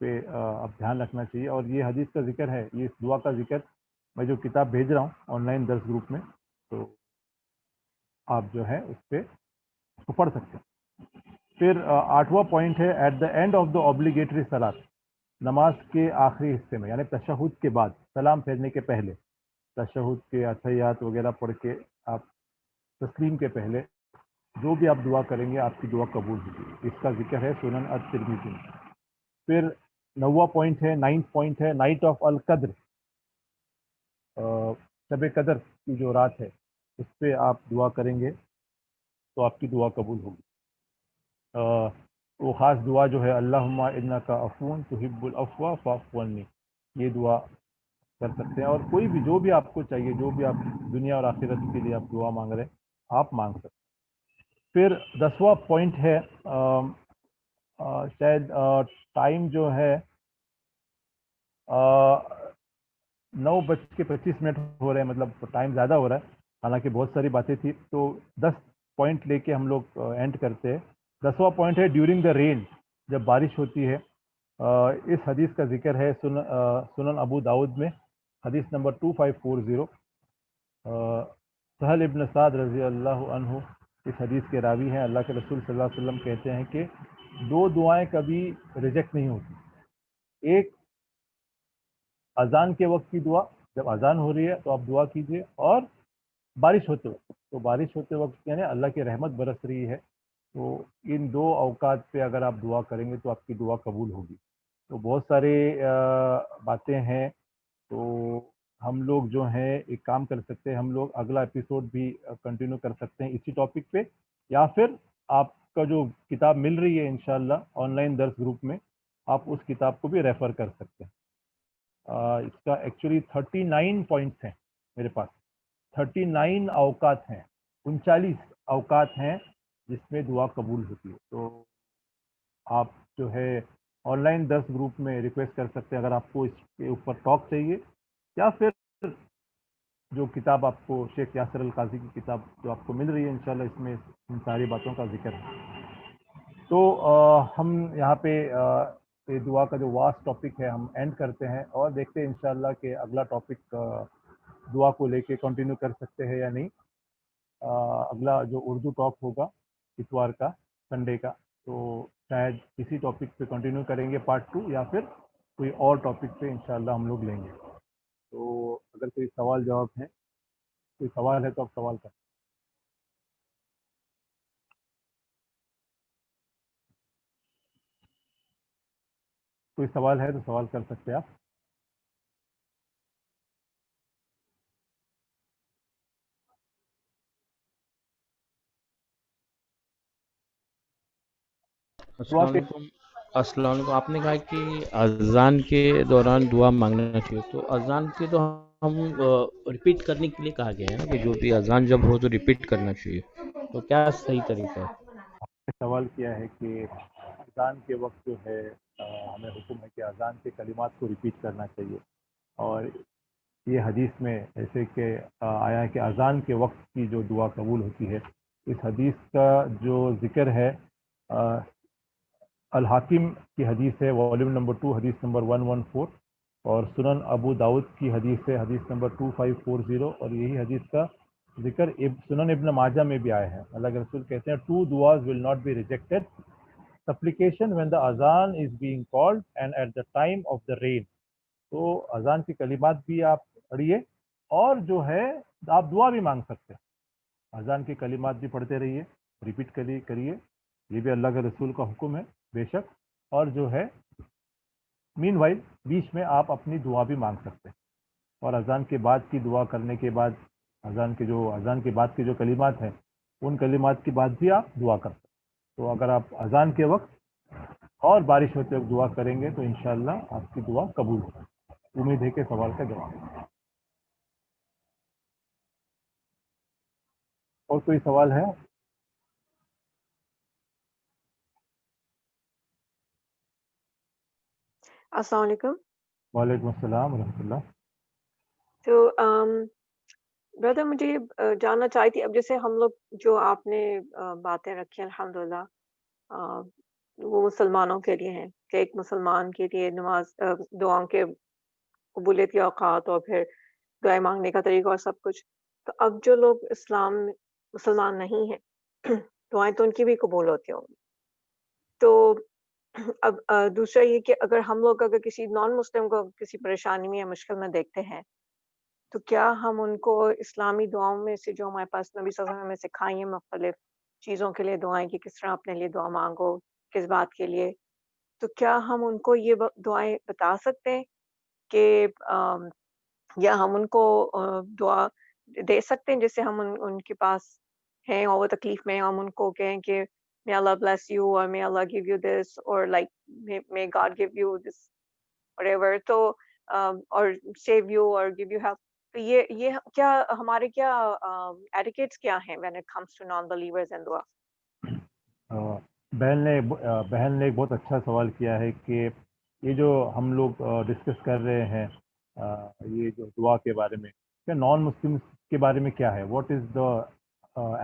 پہ اب دھیان رکھنا چاہیے، اور یہ حدیث کا ذکر ہے، یہ اس دعا کا ذکر میں جو کتاب بھیج رہا ہوں آن لائن درس گروپ میں، تو آپ جو ہے اس پہ اس کو پڑھ سکتے ہیں. پھر 8واں پوائنٹ ہے at the end of the obligatory صلاۃ، نماز کے آخری حصے میں، یعنی تشہد کے بعد، سلام پھیرنے کے پہلے، تشہد کے اتحیات وغیرہ پڑھ کے آپ تسلیم کے پہلے جو بھی آپ دعا کریں گے آپ کی دعا قبول ہوگی، اس کا ذکر ہے سنن الترمذی میں. پھر 9واں پوائنٹ ہے، 9th پوائنٹ ہے نائٹ آف القدر، شب قدر کی جو رات ہے اس پہ آپ دعا کریں گے تو آپ کی دعا قبول ہوگی. وہ خاص دعا جو ہے اللہم انک عفو تحب العفو فاعف عنی، یہ دعا کر سکتے ہیں، اور کوئی بھی جو بھی آپ کو چاہیے، جو بھی آپ دنیا اور آخرت کے لیے آپ دعا مانگ رہے ہیں آپ مانگ سکتے ہیں. پھر 10واں پوائنٹ ہے شاید ٹائم جو ہے 9:25 ہو رہے ہیں، مطلب ٹائم زیادہ ہو رہا ہے، حالانکہ بہت ساری باتیں تھی، تو 10 پوائنٹ لے کے ہم لوگ اینڈ کرتے ہیں. 10واں پوائنٹ ہے ڈیورنگ دا رین، جب بارش ہوتی ہے. اس حدیث کا ذکر ہے سنن ابو داؤد میں، حدیث نمبر 2540. سہل ابن سعد رضی اللہ عنہ اس حدیث کے راوی ہیں. اللہ کے رسول صلی اللہ علیہ وسلم کہتے ہیں کہ دو دعائیں کبھی ریجیکٹ نہیں ہوتی. ایک اذان کے وقت کی دعا، جب اذان ہو رہی ہے تو آپ دعا کیجئے، اور بارش ہوتے وقت، تو بارش ہوتے وقت یعنی اللہ کی رحمت برس رہی ہے، تو ان دو اوقات پہ اگر آپ دعا کریں گے تو آپ کی دعا قبول ہوگی. تو بہت سارے باتیں ہیں، تو ہم لوگ جو ہیں ایک کام کر سکتے ہیں، ہم لوگ اگلا ایپیسوڈ بھی کنٹینیو کر سکتے ہیں اسی ٹاپک پہ، یا پھر آپ کا جو کتاب مل رہی ہے انشاءاللہ آن لائن درس گروپ میں، آپ اس کتاب کو بھی ریفر کر سکتے ہیں. اس کا ایکچولی 39 پوائنٹس ہیں میرے پاس، 39 اوقات ہیں، 39 اوقات ہیں جس میں دعا قبول ہوتی ہے. تو آپ جو ہے آن لائن 10 گروپ میں ریکویسٹ کر سکتے ہیں اگر آپ کو اس کے اوپر ٹاک چاہیے، یا پھر جو کتاب آپ کو شیخ یاسر القاضی کی کتاب جو آپ کو مل رہی ہے انشاءاللہ اس میں ان ساری باتوں کا ذکر ہے. تو ہم یہاں پہ یہ دعا کا جو واسٹ ٹاپک ہے ہم اینڈ کرتے ہیں، اور دیکھتے ہیں انشاءاللہ کہ اگلا ٹاپک دعا کو لے کے کنٹینیو کر سکتے ہیں یا نہیں. اگلا جو اردو ٹاک ہوگا اتوار کا، سنڈے کا، تو شاید اسی ٹاپک پہ کنٹینیو کریں گے پارٹ 2، یا پھر کوئی اور ٹاپک پہ انشاءاللہ ہم لوگ لیں گے. تو اگر کوئی سوال جواب ہے، کوئی سوال ہے تو آپ سوال کریں. کوئی سوال ہے تو سوال کر سکتے ہیں آپ. دعا السلام کے علیکم. السلام علیکم. آپ نے کہا کہ اذان کے دوران دعا مانگنا چاہیے، تو اذان کے تو ہم ریپیٹ کرنے کے لیے کہا گیا ہے نا کہ جو بھی اذان جب ہو تو ریپیٹ کرنا چاہیے، تو کیا صحیح طریقہ ہے؟ سوال کیا ہے کہ اذان کے وقت جو ہے ہمیں حکم ہے کہ اذان کے کلمات کو ریپیٹ کرنا چاہیے، اور یہ حدیث میں ایسے کہ آیا ہے کہ اذان کے وقت کی جو دعا قبول ہوتی ہے. اس حدیث کا جو ذکر ہے الحاکم کی حدیث ہے، والیوم نمبر 2 حدیث نمبر 114، اور سنن ابو داؤد کی حدیث ہے، حدیث نمبر 2540، اور یہی حدیث کا ذکر سنن ابن ماجہ میں بھی آیا ہے. اللہ کے رسول کہتے ہیں ٹو دعاز will not be rejected, supplication when the اذان از being called and at the time of the rain. تو اذان کی کلمات بھی آپ پڑھیے، اور جو ہے آپ دعا بھی مانگ سکتے ہیں. اذان کی کلمات بھی پڑھتے رہیے، ریپیٹ کریے، یہ بھی اللہ کے رسول کا حکم ہے بے شک. اور جو ہے مین وائل بیچ میں آپ اپنی دعا بھی مانگ سکتے ہیں، اور اذان کے بعد کی دعا کرنے کے بعد اذان کے بعد کے جو کلمات ہیں ان کلمات کے بعد بھی آپ دعا کر سکتے ہیں. تو اگر آپ اذان کے وقت اور بارش ہوتے وقت دعا کریں گے تو انشاءاللہ آپ کی دعا قبول ہوگی. امید ہے کہ سوال کا جواب. اور کوئی سوال ہے؟ السلام علیکم. وعلیکم السلام ورحمۃ اللہ. تو بردر مجھے یہ جاننا چاہی تھی، اب جیسے ہم لوگ جو آپ نے باتیں رکھی الحمدللہ وہ مسلمانوں کے لیے ہیں کہ ایک مسلمان کے لیے نماز دعاؤں کے قبولیت کے اوقات اور پھر دعائیں مانگنے کا طریقہ اور سب کچھ. تو اب جو لوگ مسلمان نہیں ہیں دعائیں تو ان کی بھی قبول ہوتی ہوں گی. تو اب دوسرا یہ کہ اگر ہم لوگ اگر کسی نان مسلم کو کسی پریشانی میں یا مشکل میں دیکھتے ہیں تو کیا ہم ان کو اسلامی دعاؤں میں سے جو ہمارے پاس نبی صلی اللہ علیہ وسلم نے سکھائی ہیں مختلف چیزوں کے لیے دعائیں کہ کس طرح اپنے لیے دعا مانگو کس بات کے لیے، تو کیا ہم ان کو یہ دعائیں بتا سکتے ہیں کہ یا ہم ان کو دعا دے سکتے ہیں جیسے ہم ان کے پاس ہیں اور وہ تکلیف میں ہم ان کو کہیں کہ may Allah bless you or may Allah give you this or like may God give you this whatever تو or save you or give you help. تو یہ کیا ہمارے کیا ایڈیکیٹس کیا ہیں when it comes to non believers and دعا؟ بہن نے ایک بہت اچھا سوال کیا ہے کہ یہ جو ہم لوگ ڈسکس کر رہے ہیں یہ جو دعا کے بارے میں، کیا نان مسلم کے بارے میں کیا ہے، what is the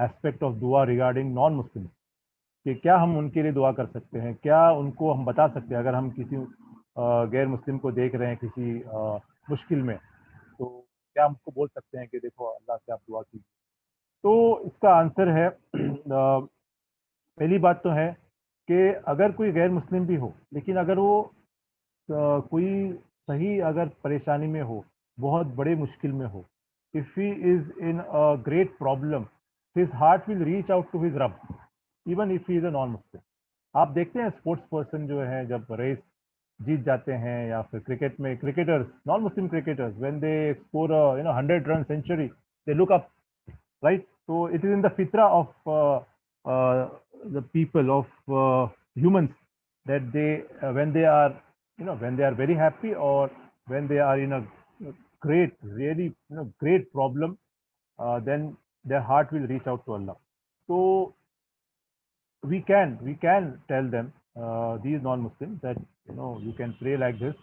aspect of دعا ریگارڈنگ نان مسلم، کہ کیا ہم ان کے لیے دعا کر سکتے ہیں، کیا ان کو ہم بتا سکتے ہیں اگر ہم کسی غیر مسلم کو دیکھ رہے ہیں کسی مشکل میں تو کیا ہم کو بول سکتے ہیں کہ دیکھو اللہ سے آپ دعا کیجیے. تو اس کا آنسر ہے پہلی بات تو ہے کہ اگر کوئی غیر مسلم بھی ہو لیکن اگر وہ کوئی صحیح اگر پریشانی میں ہو، بہت بڑے مشکل میں ہو، if he is in a great problem, his heart will reach out to his Rabb even if he is a non Muslim. آپ دیکھتے ہیں اسپورٹس پرسن جو ہے جب ریس جیت جاتے ہیں یا پھر کرکٹ میں کرکٹرز نان مسلم cricketers when they score 100 run century they look up right. So it is in the fitra of the people of humans that they when they are when they are very happy or when they are in a great really great problem then their heart will reach out to Allah. So we can tell them these non-Muslims that you can pray like this,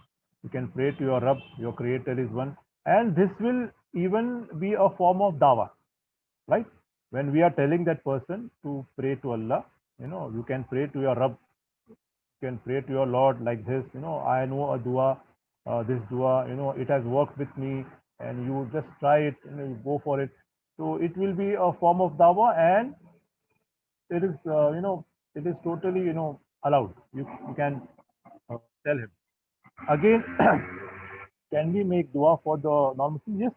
you can pray to your Rabb, your creator is one, and this will even be a form of dawah, right? When we are telling that person to pray to Allah, you can pray to your Rabb, you can pray to your Lord like this, I know a dua, this dua, it has worked with me, and you just try it, you go for it. So it will be a form of dawah, and it is it is totally allowed. You can tell him again. Can we make dua for the non-Muslims? Yes,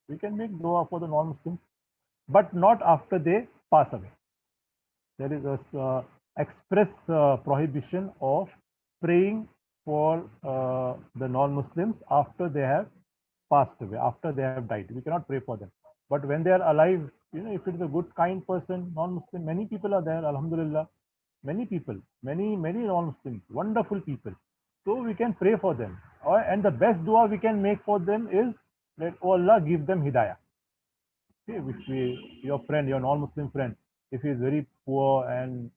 we can make dua for the non-Muslims, but not after they pass away. There is a express prohibition of praying for the non-Muslims after they have passed away, after they have died. We cannot pray for them. But when they are alive, if it is a good, kind person, non-Muslim, many people are there, alhamdulillah, many people, many non-Muslims, wonderful people. So we can pray for them. And the best dua we can make for them is that, oh Allah, give them hidayah. Okay, your friend, your non-Muslim friend, if he is very poor and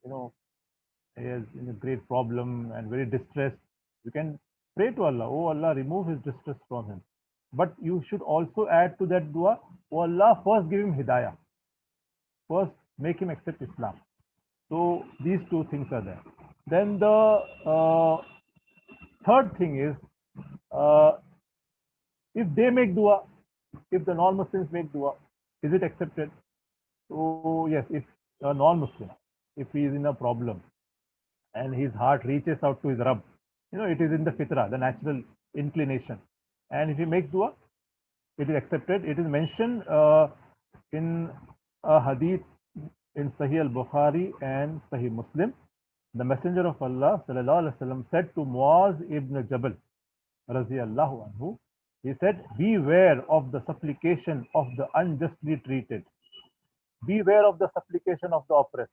he is in a great problem and very distressed, you can pray to Allah, oh Allah, remove his distress from him. But you should also add to that dua, oh Allah, first give him hidayah, first make him accept Islam. So these two things are there. Then the third thing is, if they make dua, if the non-Muslims make dua, is it accepted? So yes, if a non-Muslim, if he is in a problem and his heart reaches out to his Rabb, it is in the fitra, the natural inclination, and if he makes dua, it is accepted. It is mentioned in a hadith in Sahih al-Bukhari and Sahih Muslim. The Messenger of Allah sallallahu alaihi wasallam said to Muaz ibn Jabal radiyallahu anhu, he said, beware of the supplication of the unjustly treated. Beware of the supplication of the oppressed.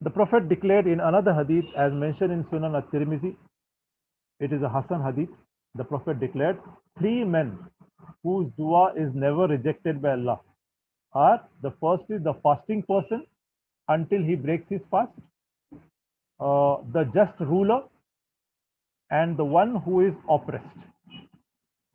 The Prophet declared in another hadith, as mentioned in Sunan at-Tirmidhi, it is a Hasan hadith. The Prophet declared, 3 men whose dua is never rejected by Allah are: the first is the fasting person until he breaks his fast, the just ruler, and the one who is oppressed.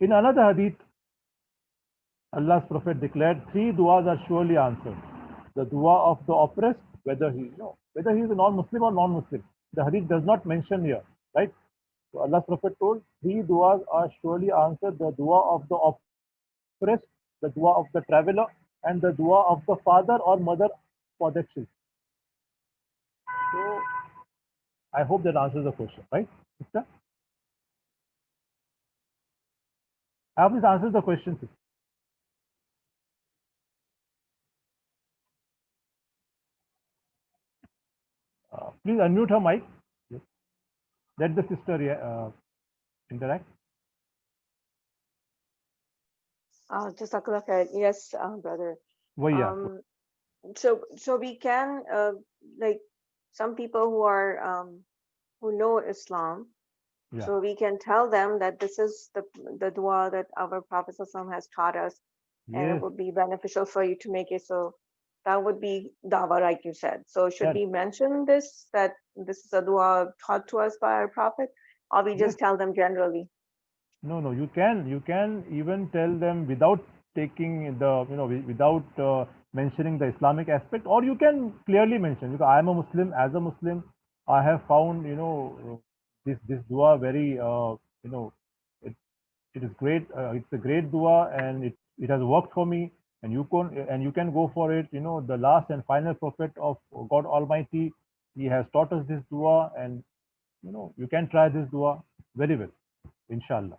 In another hadith, Allah's Prophet declared, 3 du'as are surely answered: the dua of the oppressed, whether he is a non-Muslim or non-Muslim. The hadith does not mention here, right? So Allah's Prophet told 3 du'as are surely answered: the dua of the oppressed, the dua of the traveler, and the dua of the father or mother for their children. So I hope that answers the question, right, sister? I hope this answers the question, sister. Please unmute her mic. Yes. Let the sister interact. Jazakallah khair. Yes, brother. So we can like some people who are who know Islam, Yeah. so we can tell them that this is the dua that our Prophet ﷺ has taught us, and it Yes. would be beneficial for you to make it. So that would be dawah, like you said. So should Yeah. we mention this, that this is a dua taught to us by our Prophet, or we just Yes. tell them generally? No, you can even tell them without taking the, without mentioning the Islamic aspect, or you can clearly mention, because I am a Muslim. As a Muslim, I have found, this dua very, it, it is great. It's a great dua, and it has worked for me. And you can go for it. The last and final prophet of God Almighty, he has taught us this dua, and you can try this dua very well, inshallah.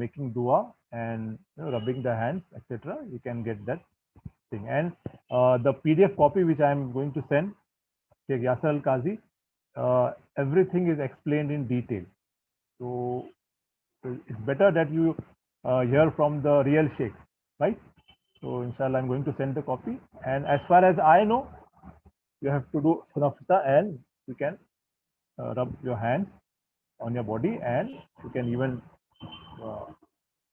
making dua and rubbing the hands, etc., you can get that thing. And the PDF copy which I am going to send Sheikh Yasser Al Qazi, everything is explained in detail. So it's better that you hear from the real Sheikh, right? So inshallah, I'm going to send the copy. And as far as I know, you have to do nafsa, and you can rub your hands on your body, and you can even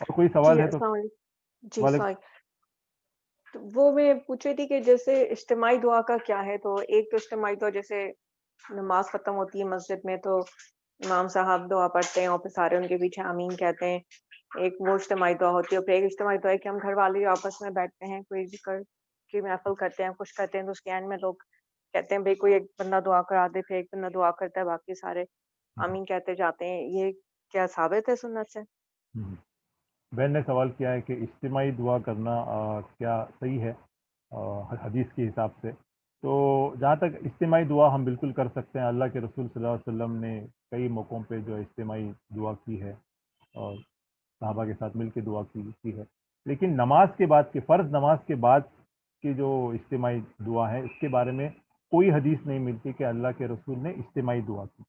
اور کوئی سوال جی ہے تو السلام علیکم. جی والے. Sorry. تو وہ میں پوچھ رہی تھی کہ جیسے اجتماعی دعا کا کیا ہے. تو ایک تو اجتماعی دعا جیسے نماز ختم ہوتی ہے مسجد میں تو امام صاحب دعا پڑھتے ہیں اور پھر سارے ان کے پیچھے آمین کہتے ہیں. ایک وہ اجتماعی دعا ہوتی ہے. اور پھر ایک اجتماعی دعا ہے کہ ہم گھر والے آپس میں بیٹھتے ہیں, کوئی ذکر کی محفل کرتے ہیں, کچھ کرتے ہیں, تو اس کے اینڈ میں لوگ کہتے ہیں بھائی کوئی ایک بندہ دعا کرا دے, پھر ایک بندہ دعا کرتا ہے, باقی سارے آمین کہتے جاتے ہیں. یہ کیا ثابت ہے سنت سے؟ بہن نے سوال کیا ہے کہ اجتماعی دعا کرنا کیا صحیح ہے حدیث کے حساب سے. تو جہاں تک اجتماعی دعا ہم بالکل کر سکتے ہیں. اللہ کے رسول صلی اللہ علیہ وسلم نے کئی موقعوں پہ جو اجتماعی دعا کی ہے اور صحابہ کے ساتھ مل کے دعا کی ہے. لیکن نماز کے بعد کے فرض نماز کے بعد کی جو اجتماعی دعا ہے اس کے بارے میں کوئی حدیث نہیں ملتی کہ اللہ کے رسول نے اجتماعی دعا کی.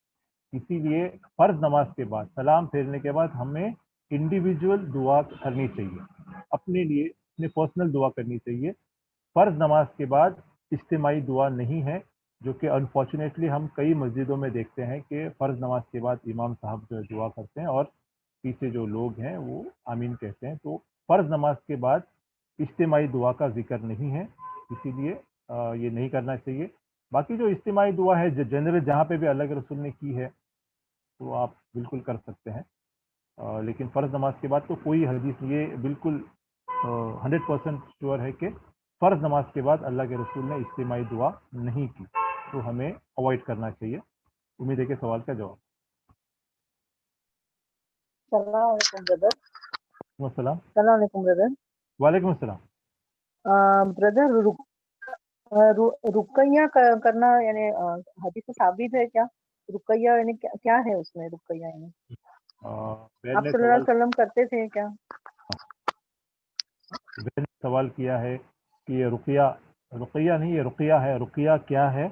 اسی لیے فرض نماز کے بعد سلام پھیرنے کے بعد ہمیں انڈیویجول دعا کرنی چاہیے, اپنے لیے اپنے پرسنل دعا کرنی چاہیے. فرض نماز کے بعد اجتماعی دعا نہیں ہے, جو کہ انفارچونیٹلی ہم کئی مسجدوں میں دیکھتے ہیں کہ فرض نماز کے بعد امام صاحب جو ہے دعا کرتے ہیں اور پیچھے جو لوگ ہیں وہ آمین کہتے ہیں. تو فرض نماز کے بعد اجتماعی دعا کا ذکر نہیں ہے, اسی لیے یہ نہیں کرنا چاہیے. باقی جو اجتماعی دعا ہے جنرل جہاں پہ بھی اللہ کے رسول نے کی ہے تو آپ بالکل کر سکتے ہیں. لیکن فرض نماز کے بعد تو کوئی حدیث یہ بالکل 100% شیور ہے کہ فرض نماز کے بعد اللہ کے رسول نے اجتماعی دعا نہیں کی, تو ہمیں اوائڈ کرنا چاہیے. امید ہے کہ سوال کا جواب. السلام علیکم بردر. السلام. السلام علیکم بردر. وعلیکم السلام. بردر رقیہ کرنا یعنی حدیث سے ثابت ہے کیا؟ رقیہ یعنی کیا ہے اس میں؟ رقیہ یعنی آپ صلی اللہ علیہ وسلم کرتے تھے کیا؟ نے سوال کیا ہے کہ یہ رقیہ نہیں, یہ رقیہ ہے. رقیہ کیا ہے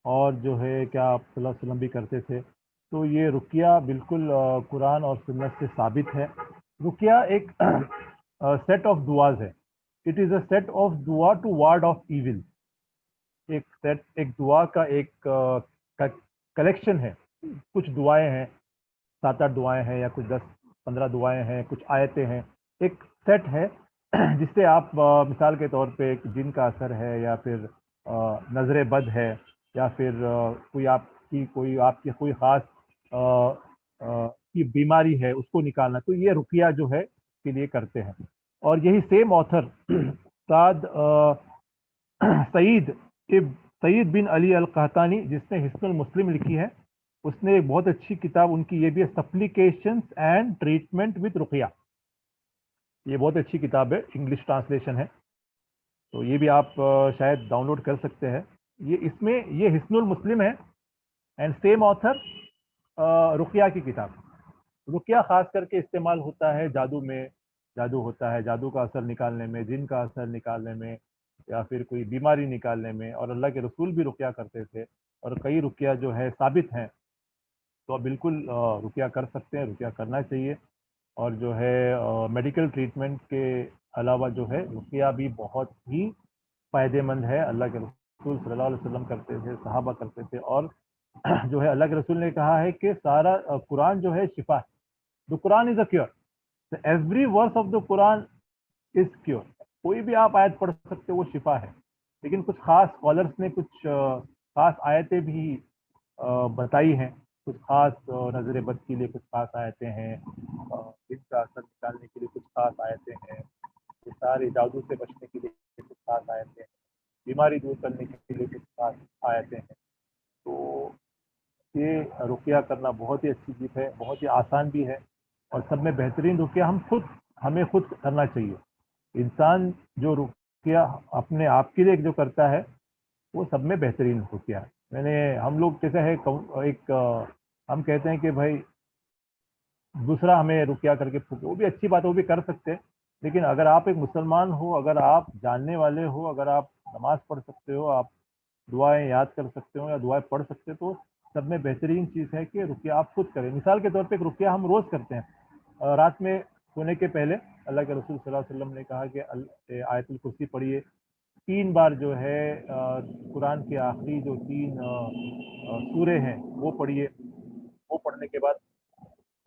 اور جو ہے کیا آپ صلی اللہ علیہ وسلم بھی کرتے تھے؟ تو یہ رقیہ بالکل قرآن اور سنت سے ثابت ہے. رقیہ ایک سیٹ آف دعاز ہے. It is a set of دعا ٹو وارڈ آف ایول. ایک دعا کا ایک کلیکشن ہے. کچھ دعائیں ہیں, 7-8 دعائیں ہیں یا کچھ 10-15 دعائیں ہیں, کچھ آیتیں ہیں. ایک سیٹ ہے جس سے آپ مثال کے طور پہ جن کا اثر ہے یا پھر نظر بد ہے یا پھر کوئی آپ کی کوئی خاص کی بیماری ہے اس کو نکالنا, تو یہ رقیہ جو ہے کے لیے کرتے ہیں. اور یہی سیم آتھر استاد سعید بن علی القحطانی جس نے حسن المسلم لکھی ہے, اس نے ایک بہت اچھی کتاب ان کی یہ بھی ہے, سپلیکیشنز اینڈ ٹریٹمنٹ وتھ رقیہ. یہ بہت اچھی کتاب ہے, انگلش ٹرانسلیشن ہے, تو یہ بھی آپ شاید ڈاؤن لوڈ کر سکتے ہیں. اس میں یہ حسن المسلم ہے اینڈ سیم آتھر رقیہ کی کتاب. رقیہ خاص کر کے استعمال ہوتا ہے جادو میں, جادو ہوتا ہے, جادو کا اثر نکالنے میں, جن کا اثر نکالنے میں, یا پھر کوئی بیماری نکالنے میں. اور اللہ کے رسول بھی رقیہ کرتے تھے اور کئی رقیہ جو ہے ثابت ہیں, تو آپ بالکل رقیہ کر سکتے ہیں, رقیہ کرنا چاہیے. اور جو ہے میڈیکل ٹریٹمنٹ کے علاوہ جو ہے رقیہ بھی بہت ہی فائدے مند ہے. اللہ کے رسول صلی اللہ علیہ وسلم کرتے تھے, صحابہ کرتے تھے, اور جو ہے اللہ کے رسول نے کہا ہے کہ سارا قرآن جو ہے شفا ہے. The Quran is a cure. So every verse of the Quran is cure. کوئی بھی آپ آیت پڑھ سکتے وہ شفا ہے. لیکن کچھ خاص اسکالرس نے کچھ خاص آیتیں بھی بتائی ہیں, کچھ خاص نظر بد کے لیے کچھ خاص آیتیں ہیں, جن کا اثر نکالنے کے لیے کچھ خاص آیتیں ہیں, سارے جادو سے بچنے کے لیے کچھ خاص آیتیں ہیں, بیماری دور کرنے کے لیے کچھ خاص آیتیں ہیں. تو یہ رقیہ کرنا بہت ہی اچھی چیز ہے, بہت ہی آسان بھی ہے, اور سب میں بہترین رقیہ ہمیں خود کرنا چاہیے. انسان جو رقیہ اپنے آپ کے لیے جو کرتا ہے وہ سب میں بہترین رقیہ ہے. ہم لوگ کیسے ہے, ایک ہم کہتے ہیں کہ بھائی دوسرا ہمیں رقیہ کر کے پھونکے, وہ بھی اچھی بات ہے, وہ بھی کر سکتے ہیں. لیکن اگر آپ ایک مسلمان ہو, اگر آپ جاننے والے ہو, اگر آپ نماز پڑھ سکتے ہو, آپ دعائیں یاد کر سکتے ہو یا دعائیں پڑھ سکتے, تو سب میں بہترین چیز ہے کہ رقیہ آپ خود کریں. مثال کے طور پہ ایک رقیہ ہم روز کرتے ہیں. رات میں سونے کے پہلے اللہ کے رسول صلی اللہ علیہ وسلم نے کہا کہ آیت الکرسی پڑھیے 3 بار, جو ہے قرآن کے آخری جو 3 سورے ہیں وہ پڑھیے. وہ پڑھنے کے بعد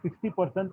60%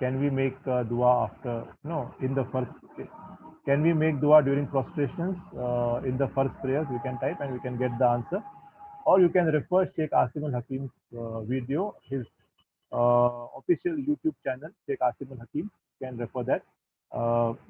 can we make dua after, no, in the first, can we make dua during prostrations in the first prayers? You can type and we can get the answer. Or you can refer Sheikh Asim Al Hakim's video, his official YouTube channel, Sheikh Asim Al Hakim, can refer that.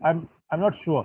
I'm not sure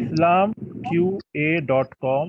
islamqa.com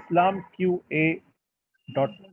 islamqa.com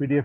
PDF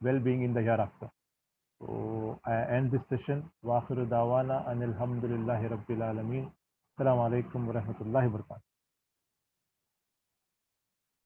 well-being in the hereafter. So I end this session. Wa akhiru da'wana anil hamdulillahi rabbil alamin. Assalamu alaikum wa rahmatullahi wa barakatuh.